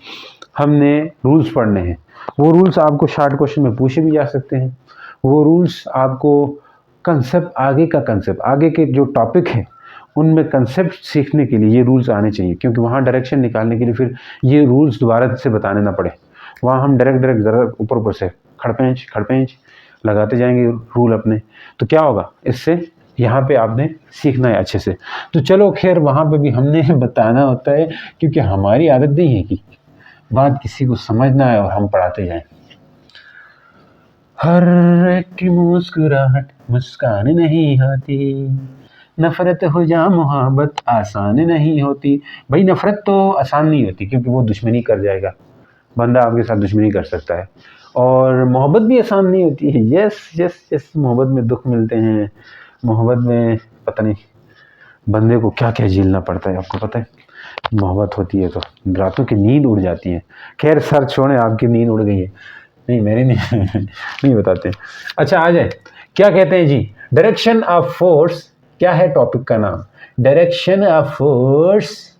हमने रूल्स पढ़ने हैं। वो रूल्स आपको शॉर्ट क्वेश्चन में पूछे भी जा सकते हैं। वो रूल्स आपको कंसेप्ट, आगे का कंसेप्ट, आगे के जो टॉपिक है उनमें कंसेप्ट सीखने के लिए ये रूल्स आने चाहिए, क्योंकि वहाँ डायरेक्शन निकालने के लिए फिर ये रूल्स दोबारा से बताने ना पड़े। वहाँ हम डायरेक्ट ज़रा ऊपर से खड़पेंच लगाते जाएंगे रूल अपने। तो क्या होगा इससे? यहाँ पे आपने सीखना है अच्छे से। तो चलो खैर, वहाँ पे भी हमने बताना होता है, क्योंकि हमारी आदत नहीं है कि बात किसी को समझना है और हम पढ़ाते जाएं। हर एक की मुस्कुराहट मुस्कान नहीं होती, नफरत हो जा मोहब्बत आसान नहीं होती। भाई नफरत तो आसान नहीं होती, क्योंकि वो दुश्मनी कर जाएगा, बंदा आपके साथ दुश्मनी कर सकता है। और मोहब्बत भी आसान नहीं होती है। यस यस यस, मोहब्बत में दुख मिलते हैं, मोहब्बत में पता नहीं बंदे को क्या क्या झेलना पड़ता है। आपको पता है, मोहब्बत होती है तो रातों की नींद उड़ जाती है। खैर सर छोड़े, आपकी नींद उड़ गई है, नहीं मेरी नहीं नहीं बताते। अच्छा आ जाए, क्या कहते हैं जी? डायरेक्शन ऑफ फोर्स क्या है टॉपिक का नाम? Direction of force,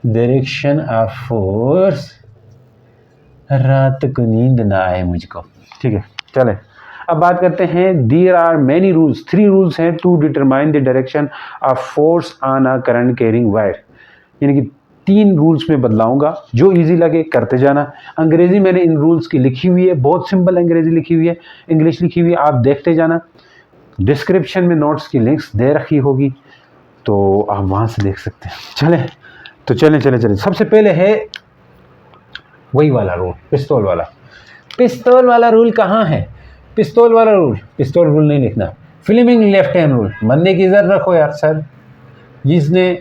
direction of force, रात को नींद ना आए मुझको। ठीक है, चले अब बात करते हैं। There are many rules, 3 rules हैं to determine the direction of force on a current carrying wire. यानी कि 3 रूल्स में बदलाऊंगा, जो इजी लगे करते जाना। अंग्रेजी मैंने इन रूल्स की लिखी हुई है, बहुत सिंपल अंग्रेजी लिखी हुई है, इंग्लिश लिखी हुई है, आप देखते जाना। डिस्क्रिप्शन में नोट्स की लिंक्स दे रखी होगी, तो आप वहाँ से देख सकते हैं। चले तो चले। सबसे पहले है वही वाला रूल, पिस्तौल वाला। पिस्तौल वाला रूल कहाँ है? पिस्तौल वाला रूल, पिस्तौल रूल नहीं लिखना, फ्लेमिंग लेफ्ट हैंड रूल। बनने की इज्जत रखो यार सर, जिसने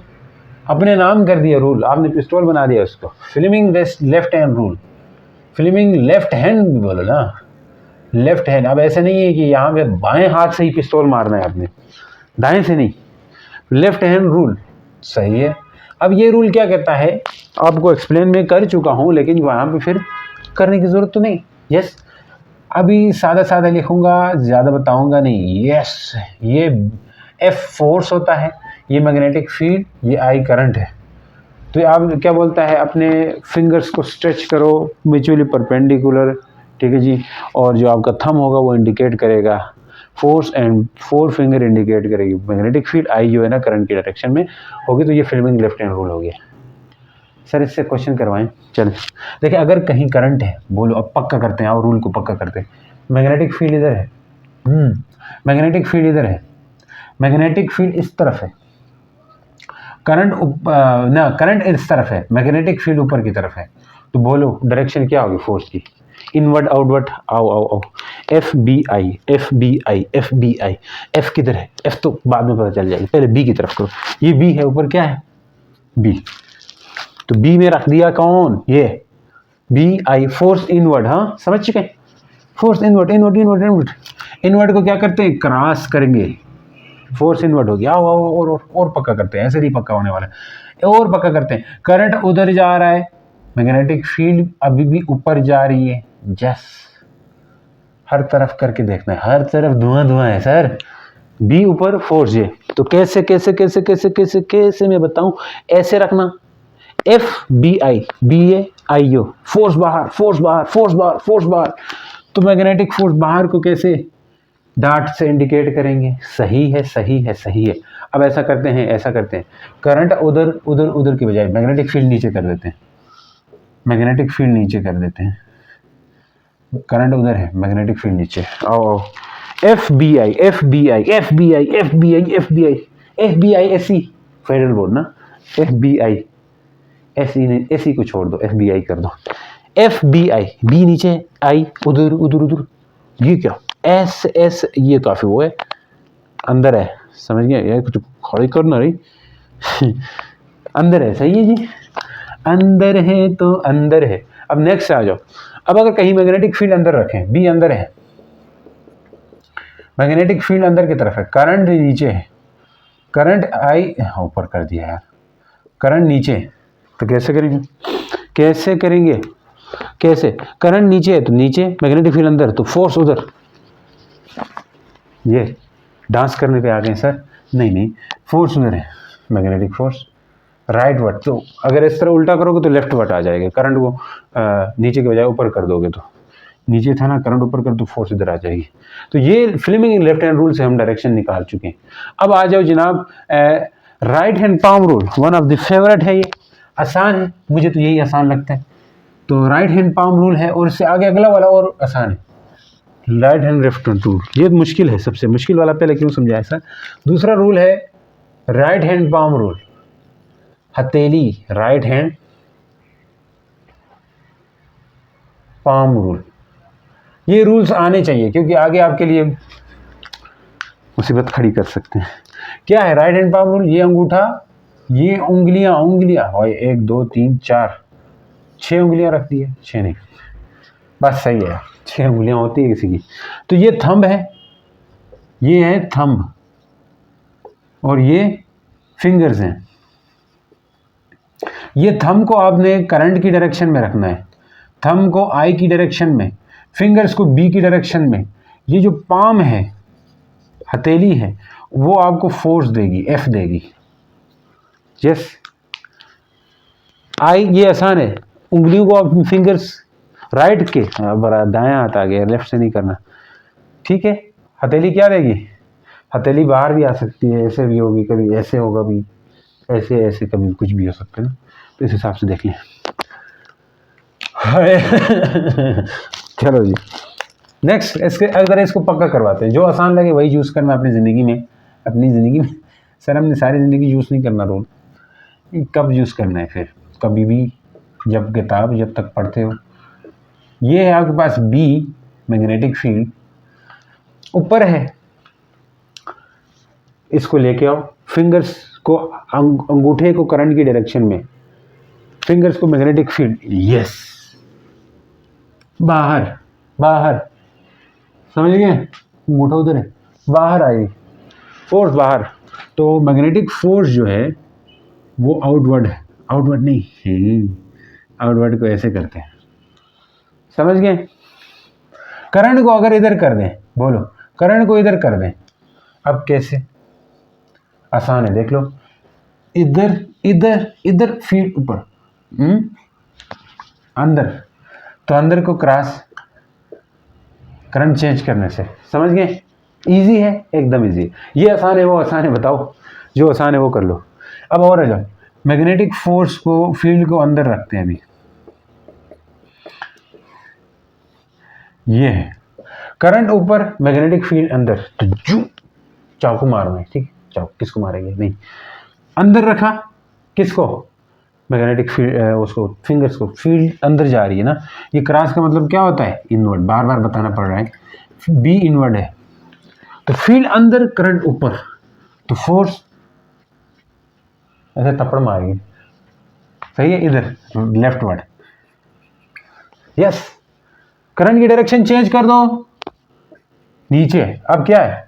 अपने नाम कर दिया रूल, आपने पिस्तौल बना दिया उसको। Fleming left hand rule, Fleming left hand भी बोलो ना, लेफ्ट हैंड। अब ऐसे नहीं है कि यहाँ पे बाएं हाथ से ही पिस्तौल मारना है आपने, दाएं से नहीं, लेफ्ट हैंड रूल सही है। अब ये रूल क्या कहता है, आपको एक्सप्लेन मैं कर चुका हूँ, लेकिन वहाँ पे फिर करने की ज़रूरत तो नहीं। यस, अभी सादा लिखूँगा, ज़्यादा बताऊँगा नहीं। यस, ये एफ फोर्स होता है, ये मैग्नेटिक फील्ड, ये आई करंट है। तो आप क्या बोलता है, अपने फिंगर्स को स्ट्रेच करो म्यूचुअली परपेंडिकुलर, ठीक है जी। और जो आपका थंब होगा वो इंडिकेट करेगा फोर्स, एंड 4 फिंगर इंडिकेट करेगी मैग्नेटिक फील्ड। आई जो है ना करंट की डायरेक्शन में होगी, तो ये फ्लेमिंग लेफ्ट हैंड रूल हो गया। सर इससे क्वेश्चन करवाएं। चलें देखिए, अगर कहीं करंट है, बोलो अब पक्का करते हैं, और रूल को पक्का करते हैं। मैग्नेटिक फील्ड इधर है, मैग्नेटिक फील्ड इधर है, मैग्नेटिक फील्ड इस तरफ है, करंट इस तरफ है, मैग्नेटिक फील्ड ऊपर की तरफ है। तो बोलो डायरेक्शन क्या होगी फोर्स की? इनवर्ड आउटवर्ड, आओ, F B I, F B I, F B I. F किधर है? एफ तो बाद में पता चल जाएगी, पहले बी की तरफ करो। ये बी है, ऊपर क्या है? बी। तो बी में रख दिया कौन? ये बी आई, फोर्स इनवर्ड। हाँ समझ चुके हैं, फोर्स इनवर्ड। इनवर्ड को क्या करते हैं? क्रॉस करेंगे, फोर्स इनवर्ड हो गया। आओ और पक्का करते हैं, ऐसे नहीं पक्का होने वाला है, और पक्का करते हैं। करंट उधर जा रहा है, मैग्नेटिक फील्ड अभी भी ऊपर जा रही है। जस हर तरफ करके देखना है, हर तरफ धुआं है सर। बी ऊपर, फोर्स ये। तो कैसे मैं बताऊं? ऐसे रखना, F B I, B A I O, force बाहर। तो मैग्नेटिक फोर्स बाहर को कैसे डॉट से इंडिकेट करेंगे, सही है सही है सही है। अब ऐसा करते हैं करंट उधर उधर उधर की बजाय मैग्नेटिक फील्ड नीचे कर देते हैं, मैग्नेटिक फील्ड नीचे कर देते हैं, करंट उधर है, मैग्नेटिक फील्ड नीचे। आओ F B I F B I F B I F B I F B I F B I S C, federal board ना, F B I S E ने एस ई को छोड़ दो, F B आई कर दो, F B I, B नीचे आई उधर उधर उधर, ये क्या एस एस, ये काफी वो है अंदर है, समझ गए यार, कुछ खड़ी करना रही अंदर है, सही है जी, अंदर है तो अंदर है। अब नेक्स्ट आ जाओ, अब अगर कहीं मैग्नेटिक फील्ड अंदर रखें, बी अंदर है, मैग्नेटिक फील्ड अंदर की तरफ है, करंट नीचे है, करंट आई ऊपर कर दिया यार, करंट नीचे, तो कैसे करेंगे, कैसे करेंगे, कैसे, करंट नीचे है तो नीचे, मैग्नेटिक फील्ड अंदर तो फोर्स उधर। ये डांस करने पे आ गए सर, नहीं नहीं, फोर्स उधर है, मैग्नेटिक फोर्स राइट वर्ड, तो अगर इस तरह उल्टा करोगे तो लेफ्ट वर्ड आ जाएगा, करंट को नीचे के बजाय ऊपर कर दोगे तो, नीचे था ना, करंट ऊपर कर दो फोर्स इधर आ जाएगी। तो ये फ्लेमिंग लेफ्ट हैंड रूल से हम डायरेक्शन निकाल चुके हैं। अब आ जाओ जनाब right hand palm rule, one of the favourite है, ये आसान है, मुझे तो यही आसान लगता है। तो राइट हैंड पाम रूल है, और इससे आगे अगला वाला और आसान है, right hand left hand rule, ये मुश्किल है, सबसे मुश्किल वाला पहले क्यों समझाया सर। दूसरा रूल है राइट हैंड पाम रूल, हथेली राइट हैंड पाम रूल, ये रूल्स आने चाहिए क्योंकि आगे आपके लिए मुसीबत खड़ी कर सकते हैं। क्या है राइट हैंड पाम रूल, ये अंगूठा, ये उंगलियां और 1 2 3 4 6 उंगलियां रख दी है, 6 नहीं, बस सही है, 6 उंगलियां होती है किसी की। तो ये थंब है, ये है थंब, और ये फिंगर्स हैं। ये थंब को आपने करंट की डायरेक्शन में रखना है, थंब को आई की डायरेक्शन में, फिंगर्स को बी की डायरेक्शन में। ये जो पाम है, हथेली है, वो आपको फोर्स देगी, एफ देगी। यस, आई ये आसान है, उंगलियों को आप फिंगर्स राइट के, बड़ा दायां हाथ आ गया, लेफ्ट से नहीं करना, ठीक है। हथेली क्या देगी, हथेली बाहर भी आ सकती है, ऐसे भी होगी, कभी ऐसे होगा भी, ऐसे ऐसे, कभी कुछ भी हो सकता है ना, तो इस हिसाब से देख लें। चलो जी नेक्स्ट, इसके अगर इसको पक्का करवाते हैं, जो आसान लगे वही यूज़ करना अपनी ज़िंदगी में, अपनी ज़िंदगी में। सर हमने सारी ज़िंदगी यूज़ नहीं करना रोल, कब यूज़ करना है फिर, कभी भी, जब किताब जब तक पढ़ते हो। ये है आपके पास बी, मैग्नेटिक फील्ड ऊपर है, इसको लेके आओ, फिंगर्स को, अंगूठे को करंट की डायरेक्शन में, फिंगर्स को मैग्नेटिक फील्ड, यस, बाहर बाहर, समझ गए, अंगूठा उधर है, बाहर आई फोर्स बाहर, तो मैग्नेटिक फोर्स जो है वो आउटवर्ड है, आउटवर्ड नहीं, आउटवर्ड को ऐसे करते हैं, समझ गए। करंट को अगर इधर कर दें, बोलो करंट को इधर कर दें, अब कैसे, आसान है, देख लो, इधर इधर इधर फील्ड ऊपर, अंदर, तो अंदर को क्रॉस, करंट चेंज करने से, समझ गए, इजी है, एकदम इजी। ये आसान है, वो आसान है, बताओ जो आसान है वो कर लो। अब और आ जाओ, मैग्नेटिक फोर्स को, फील्ड को अंदर रखते हैं अभी, ये है करंट ऊपर, मैग्नेटिक फील्ड अंदर, तो जू चाकू मारना है, ठीक, चाकू किसको मारेंगे, नहीं, अंदर रखा, किसको, मैग्नेटिक फील्ड, उसको फिंगर्स को, फील्ड अंदर जा रही है ना, ये क्रॉस का मतलब क्या होता है, इनवर्ड, बार बार बताना पड़ रहा है, बी इनवर्ड है, तो फील्ड अंदर, करंट ऊपर, तो फोर्स ऐसे थप्पड़ मारेगी, सही है, इधर लेफ्ट वर्ड, यस, करंट की डायरेक्शन चेंज कर दो, नीचे, अब क्या है,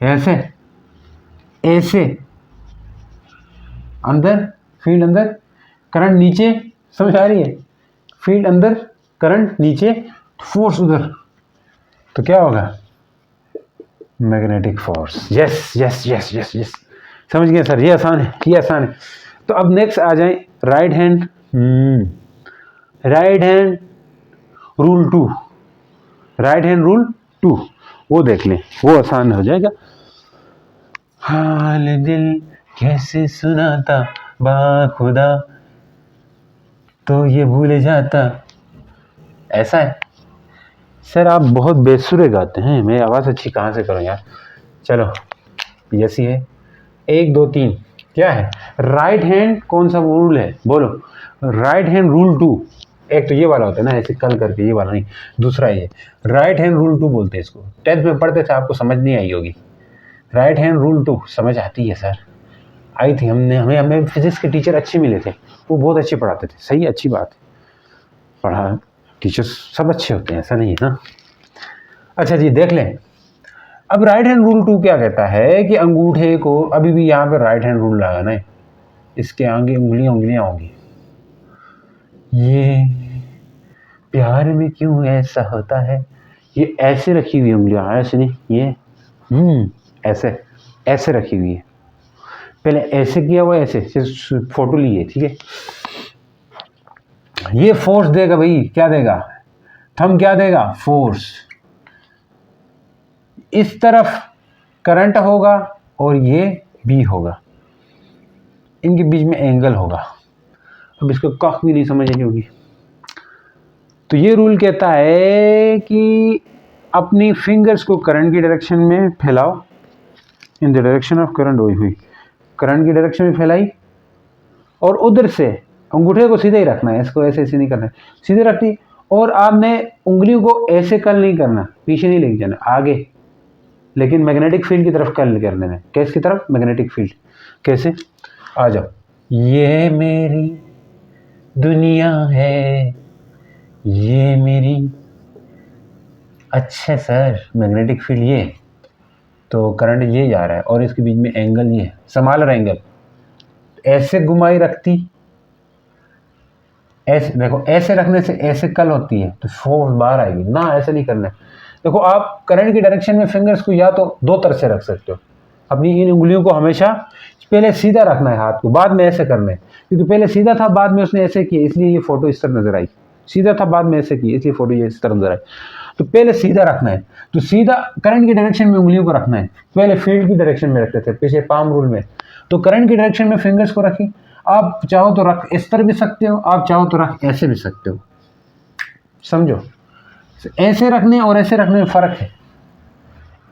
ऐसे ऐसे, अंदर, फील्ड अंदर, करंट नीचे, समझ आ रही है, फील्ड अंदर, करंट नीचे, फोर्स उधर, तो क्या होगा, magnetic force, yes yes yes yes yes, समझ गए सर, ये आसान है, ये आसान है। तो अब नेक्स्ट आ जाए right hand, right hand rule 2, right hand rule 2 वो देख लें, वो आसान हो जाएगा। हाल दिल कैसे सुनाता बाखुदा तो ये भूल जाता, ऐसा है। सर आप बहुत बेसुरे गाते हैं, मैं आवाज़ अच्छी कहाँ से करूँ यार। चलो ऐसी है 1 2 3 क्या है, राइट हैंड कौन सा रूल है बोलो, राइट हैंड रूल 2। एक तो ये वाला होता है ना ऐसे कल करके, ये वाला नहीं, दूसरा ये राइट हैंड रूल 2 बोलते हैं इसको। 10th में पढ़ते थे, आपको समझ नहीं आई होगी। राइट हैंड रूल 2 समझ आती है सर, आई थी हमें फिजिक्स के टीचर अच्छे मिले थे, वो बहुत अच्छे पढ़ाते थे। सही, अच्छी बात है, पढ़ा टीचर्स सब अच्छे होते हैं, ऐसा नहीं है ना। अच्छा जी देख लें, अब राइट हैंड रूल 2 क्या कहता है कि अंगूठे को अभी भी यहाँ पे राइट हैंड रूल लगाना है, इसके आगे उंगलियां होंगी। ये प्यार में क्यों ऐसा होता है, ये ऐसे रखी हुई उंगलियां, ऐसे नहीं, ये ऐसे ऐसे रखी हुई है। पहले ऐसे किया हुआ, ऐसे फोटो ली है, ठीक है। ये फोर्स देगा भाई, क्या देगा, थंब क्या देगा, फोर्स। इस तरफ करंट होगा और ये बी होगा, इनके बीच में एंगल होगा। अब इसको कख भी नहीं समझ आई होगी। तो ये रूल कहता है कि अपनी फिंगर्स को करंट की डायरेक्शन में फैलाओ, in the direction of current. हुई करंट की डायरेक्शन में फैलाई, और उधर से अंगूठे को सीधे ही रखना है, इसको ऐसे ऐसे नहीं करना है, सीधे रखनी। और आपने उंगलियों को ऐसे कल नहीं करना, पीछे नहीं लेके जाना, आगे, लेकिन मैग्नेटिक फील्ड की तरफ कल करने में। कैस की तरफ, मैग्नेटिक फील्ड। कैसे, आ जाओ। ये मेरी दुनिया है, ये मेरी, अच्छा सर मैग्नेटिक फील्ड ये, तो करंट ये जा रहा है और इसके बीच में एंगल ये, संभाल रहा एंगल, ऐसे घुमाई रखती, ऐसे देखो, ऐसे रखने से ऐसे कल होती है तो फोर्स बाहर आएगी ना, ऐसे नहीं करना है। देखो आप करंट की डायरेक्शन में फिंगर्स को या तो दो तरह से रख सकते हो, अपनी इन उंगलियों को हमेशा पहले सीधा रखना है, हाथ को बाद में ऐसे करना है, क्योंकि पहले सीधा था बाद में उसने ऐसे किया, इसलिए ये फोटो इस तरह नजर आई। सीधा था बाद में ऐसे किया, इसलिए फोटो ये इस तरह नजर आई। तो पहले सीधा रखना है, तो सीधा करंट की डायरेक्शन में उंगलियों को रखना है। पहले फील्ड की डायरेक्शन में रखते थे पीछे पाम रूल में, तो करंट की डायरेक्शन में फिंगर्स को रखी। आप चाहो तो रख इस तरह भी सकते हो, आप चाहो तो रख ऐसे भी सकते हो, समझो। ऐसे रखने और ऐसे रखने में फर्क है।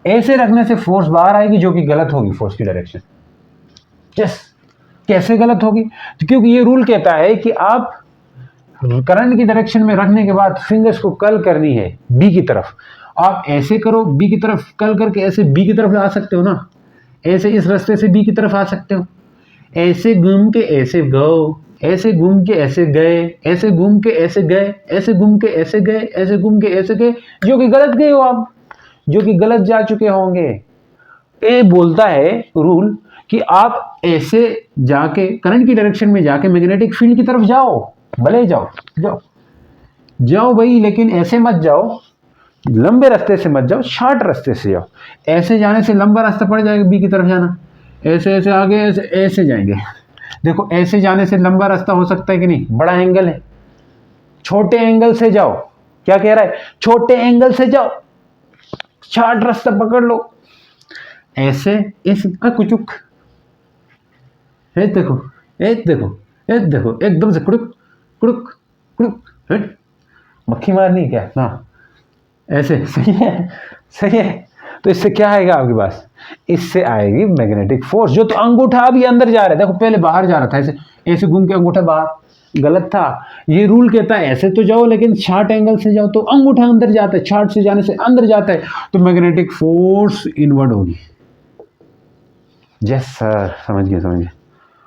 ऐसे रखने से फोर्स बाहर आएगी जो कि गलत होगी, फोर्स की डायरेक्शन। यस, कैसे गलत होगी, क्योंकि ये रूल कहता है कि आप करंट की डायरेक्शन में रखने के बाद फिंगर्स को कल करनी है बी की तरफ। आप ऐसे करो, बी की तरफ कल करके ऐसे बी की तरफ आ सकते हो ना, ऐसे इस रास्ते से बी की तरफ आ सकते हो, ऐसे घूम के ऐसे गो, ऐसे घूम के ऐसे गए, ऐसे घूम के ऐसे गए, ऐसे घूम के ऐसे गए, ऐसे घूम के ऐसे गए, जो कि गलत गए हो आप, जो कि गलत जा चुके होंगे। ये बोलता है रूल कि आप ऐसे जाके करंट की डायरेक्शन में जाके मैग्नेटिक फील्ड की तरफ जाओ, भले जाओ जाओ जाओ भाई, लेकिन ऐसे मत जाओ, लंबे रास्ते से मत जाओ, शॉर्ट रास्ते से जाओ। ऐसे जाने से लंबा रास्ता पड़ जाएगा बी की तरफ जाना, ऐसे ऐसे आगे ऐसे ऐसे जाएंगे। देखो ऐसे जाने से लंबा रास्ता हो सकता है कि नहीं, बड़ा एंगल है, छोटे एंगल से जाओ। क्या कह रहा है, छोटे एंगल से जाओ, शॉर्ट रास्ता पकड़ लो, ऐसे इस कुचुक, देखो देखो देखो, एकदम से कुड़ुक कुड़ुक कुड़ुक, हट, मक्खी मारनी क्या ना, ऐसे। सही है, सही है। तो इससे क्या आएगा आपके पास, इससे आएगी मैग्नेटिक फोर्स। जो तो अंगूठा अभी अंदर जा रहा है, देखो पहले बाहर जा रहा था, ऐसे ऐसे घूम के अंगूठा बाहर, गलत था। ये रूल कहता है ऐसे तो जाओ लेकिन शॉर्ट एंगल से जाओ, तो अंगूठा अंदर जाता है, शॉर्ट से जाने से अंदर जाता है, तो मैग्नेटिक फोर्स इनवर्ड होगी। यस सर, समझ गए समझ गए।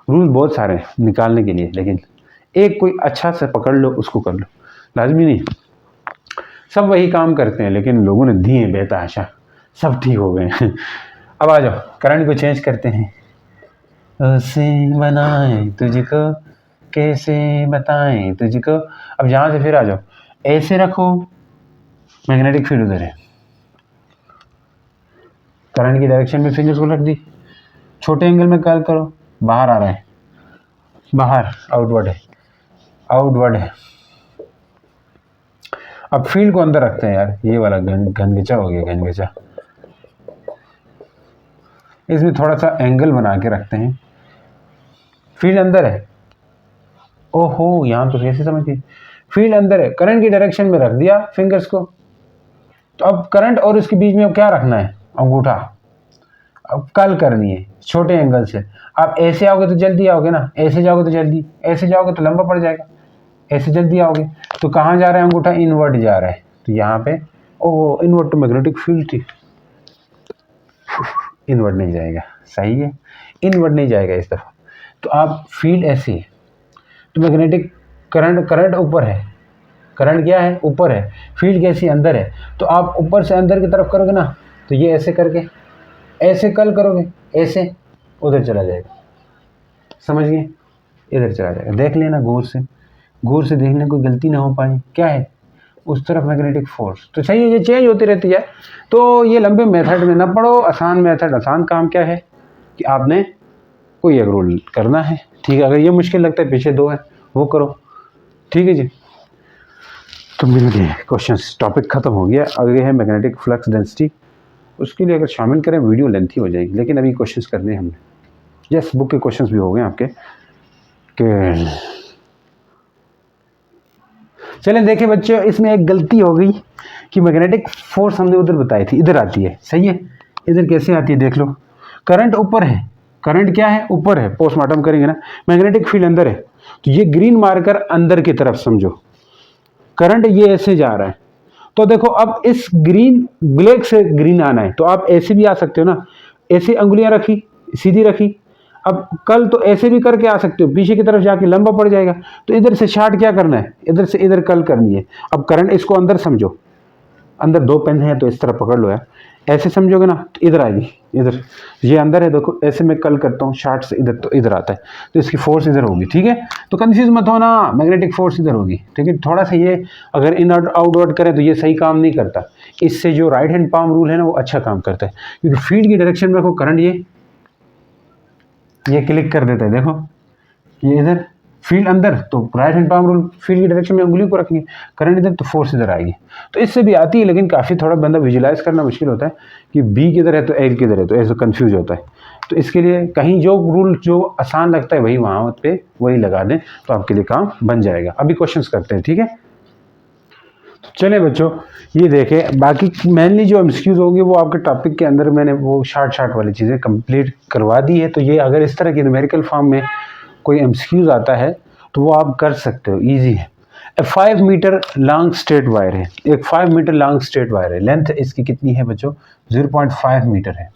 रूल बहुत सारे हैं निकालने के लिए, लेकिन एक कोई अच्छा से पकड़ लो, उसको कर लो, लाजमी नहीं सब वही काम करते हैं, लेकिन लोगों ने दिए बेतहाशा, सब ठीक हो गए। अब आ जाओ, करंट को चेंज करते हैं। कैसे बनाएं तुझको, कैसे बताएं तुझको। अब यहाँ से फिर आ जाओ, ऐसे रखो, मैग्नेटिक फील्ड उधर है, करंट की डायरेक्शन में फिंगर्स को रख दी, छोटे एंगल में कल करो, बाहर आ रहा है, बाहर आउटवर्ड है, आउटवर्ड है। अब फील्ड को अंदर रखते हैं यार, ये वाला घनघचा हो गया, घनघचा, इसमें थोड़ा सा एंगल बना के रखते हैं। फील्ड अंदर है, ओहो यहाँ तो कैसे समझिए, फील्ड अंदर है, करंट की डायरेक्शन में रख दिया फिंगर्स को। तो अब करंट और इसके बीच में क्या रखना है, अंगूठा। अब कल करनी है छोटे एंगल से। आप ऐसे आओगे तो जल्दी आओगे ना, ऐसे जाओगे तो जल्दी, ऐसे जाओगे तो लंबा पड़ जाएगा, ऐसे जल्दी आओगे। तो कहाँ जा रहा है अंगूठा, इनवर्ड जा रहा है। तो यहाँ पे ओह इनवर्ड तो मैग्नेटिक फील्ड थी, इनवर्ड नहीं जाएगा, सही है, इनवर्ड नहीं जाएगा इस दफ़ा। तो आप फील्ड ऐसी है, तो मैग्नेटिक करंट ऊपर है, करंट क्या है, ऊपर है, फील्ड कैसी अंदर है। तो आप ऊपर से अंदर की तरफ करोगे ना, तो ये ऐसे करके ऐसे कल करोगे, ऐसे उधर चला जाएगा, समझ गए, इधर चला जाएगा। देख लेना गौर से देखने, कोई गलती ना हो पाए, क्या है उस तरफ मैग्नेटिक फोर्स। तो सही है, ये चेंज होती रहती है। तो ये लंबे मेथड में ना पढ़ो, आसान मेथड, आसान काम क्या है कि आपने कोई एक रूल करना है, ठीक है। अगर ये मुश्किल लगता है, पीछे 2 है वो करो, ठीक है जी। तो मिल गए क्वेश्चंस, टॉपिक खत्म हो गया। आगे है मैग्नेटिक फ्लक्स डेंसिटी, उसके लिए अगर शामिल करें वीडियो लेंथी हो जाएगी, लेकिन अभी क्वेश्चंस करने हैं हमने। यस, बुक के क्वेश्चंस भी हो गए आपके के। चलें देखें बच्चों, इसमें एक गलती हो गई कि मैग्नेटिक फोर्स हमने उधर बताई थी, इधर आती है, सही है। इधर कैसे आती है देख लो, करंट ऊपर है, करंट क्या है, ऊपर है, पोस्टमार्टम करेंगे ना, मैग्नेटिक फील्ड अंदर है। तो ये ग्रीन मार्कर अंदर की तरफ समझो, करंट ये ऐसे जा रहा है। तो देखो अब इस ग्रीन, ब्लैक से ग्रीन आना है, तो आप ऐसे भी आ सकते हो ना, ऐसे अंगुलियां रखी, सीधी रखी। अब कल तो ऐसे भी करके आ सकते हो, पीछे की तरफ जाके लंबा पड़ जाएगा। तो इधर से शार्ट क्या करना है, इधर से इधर कल करनी है। अब करंट इसको अंदर समझो, अंदर 2 पेन है तो इस तरह पकड़ लो यार, ऐसे समझोगे ना तो इधर आएगी, इधर ये अंदर है, देखो ऐसे मैं कल करता हूँ शार्ट से इधर, तो इधर आता है, तो इसकी फोर्स इधर होगी, ठीक है। तो कंफ्यूज मत होना, मैग्नेटिक फोर्स इधर होगी, ठीक है। थोड़ा सा ये अगर इन आउटवर्ड करें तो ये सही काम नहीं करता, इससे जो राइट हैंड पाम रूल है ना वो अच्छा काम करता है, क्योंकि फील्ड की डायरेक्शन में रखो, करंट ये क्लिक कर देता है, देखो ये इधर फील्ड अंदर, तो right hand palm rule, field की डायरेक्शन में उंगली को रखेंगे, करंट इधर तो फोर्स इधर आएगी। तो इससे भी आती है, लेकिन काफ़ी थोड़ा बंदा विजुलाइज करना मुश्किल होता है कि बी किधर है तो एल किधर है, तो ऐसे कंफ्यूज होता है। तो इसके लिए कहीं जो रूल जो आसान लगता है वही वहाँ पे वही लगा दें, तो आपके लिए काम बन जाएगा। अभी क्वेश्चंस करते हैं, ठीक है। चले बच्चों, ये देखें, बाकी मेनली जो एमसीक्यूज होंगे वो आपके टॉपिक के अंदर मैंने वो शार्ट वाली चीज़ें कंप्लीट करवा दी है। तो ये अगर इस तरह की न्यूमेरिकल फॉर्म में कोई एमसीक्यूज आता है तो वो आप कर सकते हो, इजी है। 5 मीटर लॉन्ग स्ट्रेट वायर है, एक 5 मीटर लॉन्ग स्ट्रेट वायर है, लेंथ इसकी कितनी है बच्चों, 0.5 मीटर है।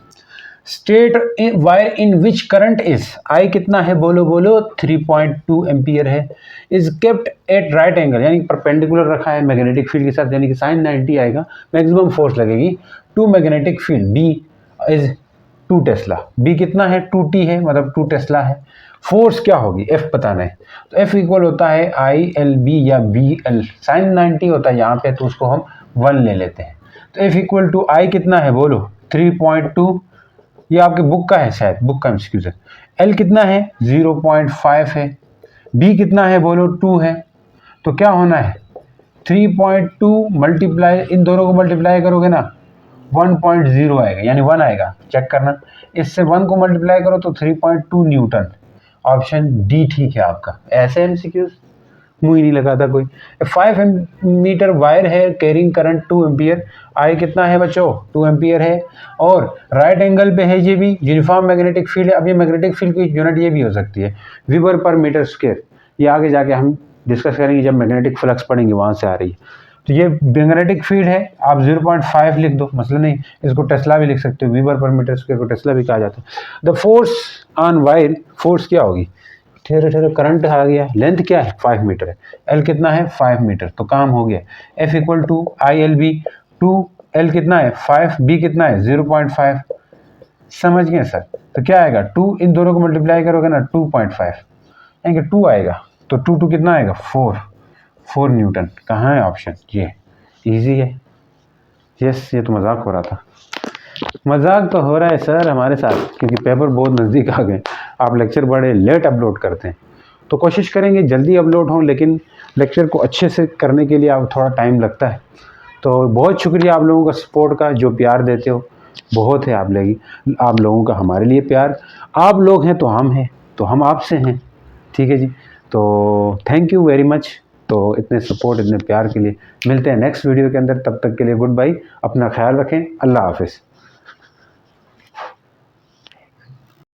Straight wire in which current is, I कितना है बोलो 3.2 एम्पियर है। Is kept at right angle, यानी परपेंडिकुलर रखा है मैग्नेटिक फील्ड के साथ, यानी कि sin 90 आएगा, मैक्सिमम फोर्स लगेगी to magnetic field, B is 2 tesla, B कितना है 2t है, मतलब 2 टेस्ला है। फोर्स क्या होगी, एफ बताना है, तो एफ इक्वल होता है ILB या BL, sin 90 होता है यहाँ पे, तो उसको हम 1 ले लेते हैं। तो एफ इक्वल टू आई कितना है बोलो 3.2, ये आपके बुक का है शायद, बुक का एमसीक्यू है। एल कितना है 0.5 है, बी कितना है बोलो 2 है, तो क्या होना है 3.2 मल्टीप्लाई, इन दोनों को मल्टीप्लाई करोगे ना 1.0 आएगा, यानी 1 आएगा, चेक करना। इससे 1 को मल्टीप्लाई करो तो 3.2 न्यूटन, ऑप्शन डी ठीक है आपका। ऐसे एमसीक्यूज मुँह ही नहीं लगाता कोई। 5 मीटर वायर है, कैरिंग करंट 2 एम्पियर, आई कितना है बच्चों 2 एम्पियर है, और राइट एंगल पे है, ये भी यूनिफॉर्म मैग्नेटिक फील्ड है। अब ये मैग्नेटिक फील्ड की यूनिट ये भी हो सकती है वीबर पर मीटर स्क्वायर, ये आगे जाके हम डिस्कस करेंगे जब मैग्नेटिक फ्लक्स पढ़ेंगे, वहाँ से आ रही है। तो ये मैग्नेटिक फील्ड है, आप 0.5 लिख दो, मसला नहीं, इसको टेस्ला भी लिख सकते हो, वीबर पर मीटर स्क्वायर को टेस्ला भी कहा जाता है। The force on wire, force क्या होगी, ठहरे करंट आ गया, लेंथ क्या है 5 मीटर है, एल कितना है 5 मीटर, तो काम हो गया। F equal to ILB 2, L कितना है 5, बी कितना है 0.5, समझ गए सर। तो क्या आएगा 2, इन दोनों को मल्टीप्लाई करोगे ना 2.5 यानी 2 आएगा, तो 2 कितना आएगा 4 न्यूटन। कहाँ है ऑप्शन, ये इजी है। यस, ये तो मजाक हो रहा था, मजाक तो हो रहा है सर हमारे साथ, क्योंकि पेपर बहुत नज़दीक आ गए, आप लेक्चर बड़े लेट अपलोड करते हैं, तो कोशिश करेंगे जल्दी अपलोड हों, लेकिन लेक्चर को अच्छे से करने के लिए अब थोड़ा टाइम लगता है। तो बहुत शुक्रिया आप लोगों का सपोर्ट का, जो प्यार देते हो बहुत है आप लोगों का हमारे लिए प्यार। आप लोग हैं तो हम हैं, तो हम आपसे हैं, ठीक है जी। तो थैंक यू वेरी मच। तो इतने सपोर्ट, इतने प्यार के लिए मिलते हैं नेक्स्ट वीडियो के अंदर। तब तक के लिए गुड बाय, अपना ख्याल रखें, अल्लाह हाफिज़।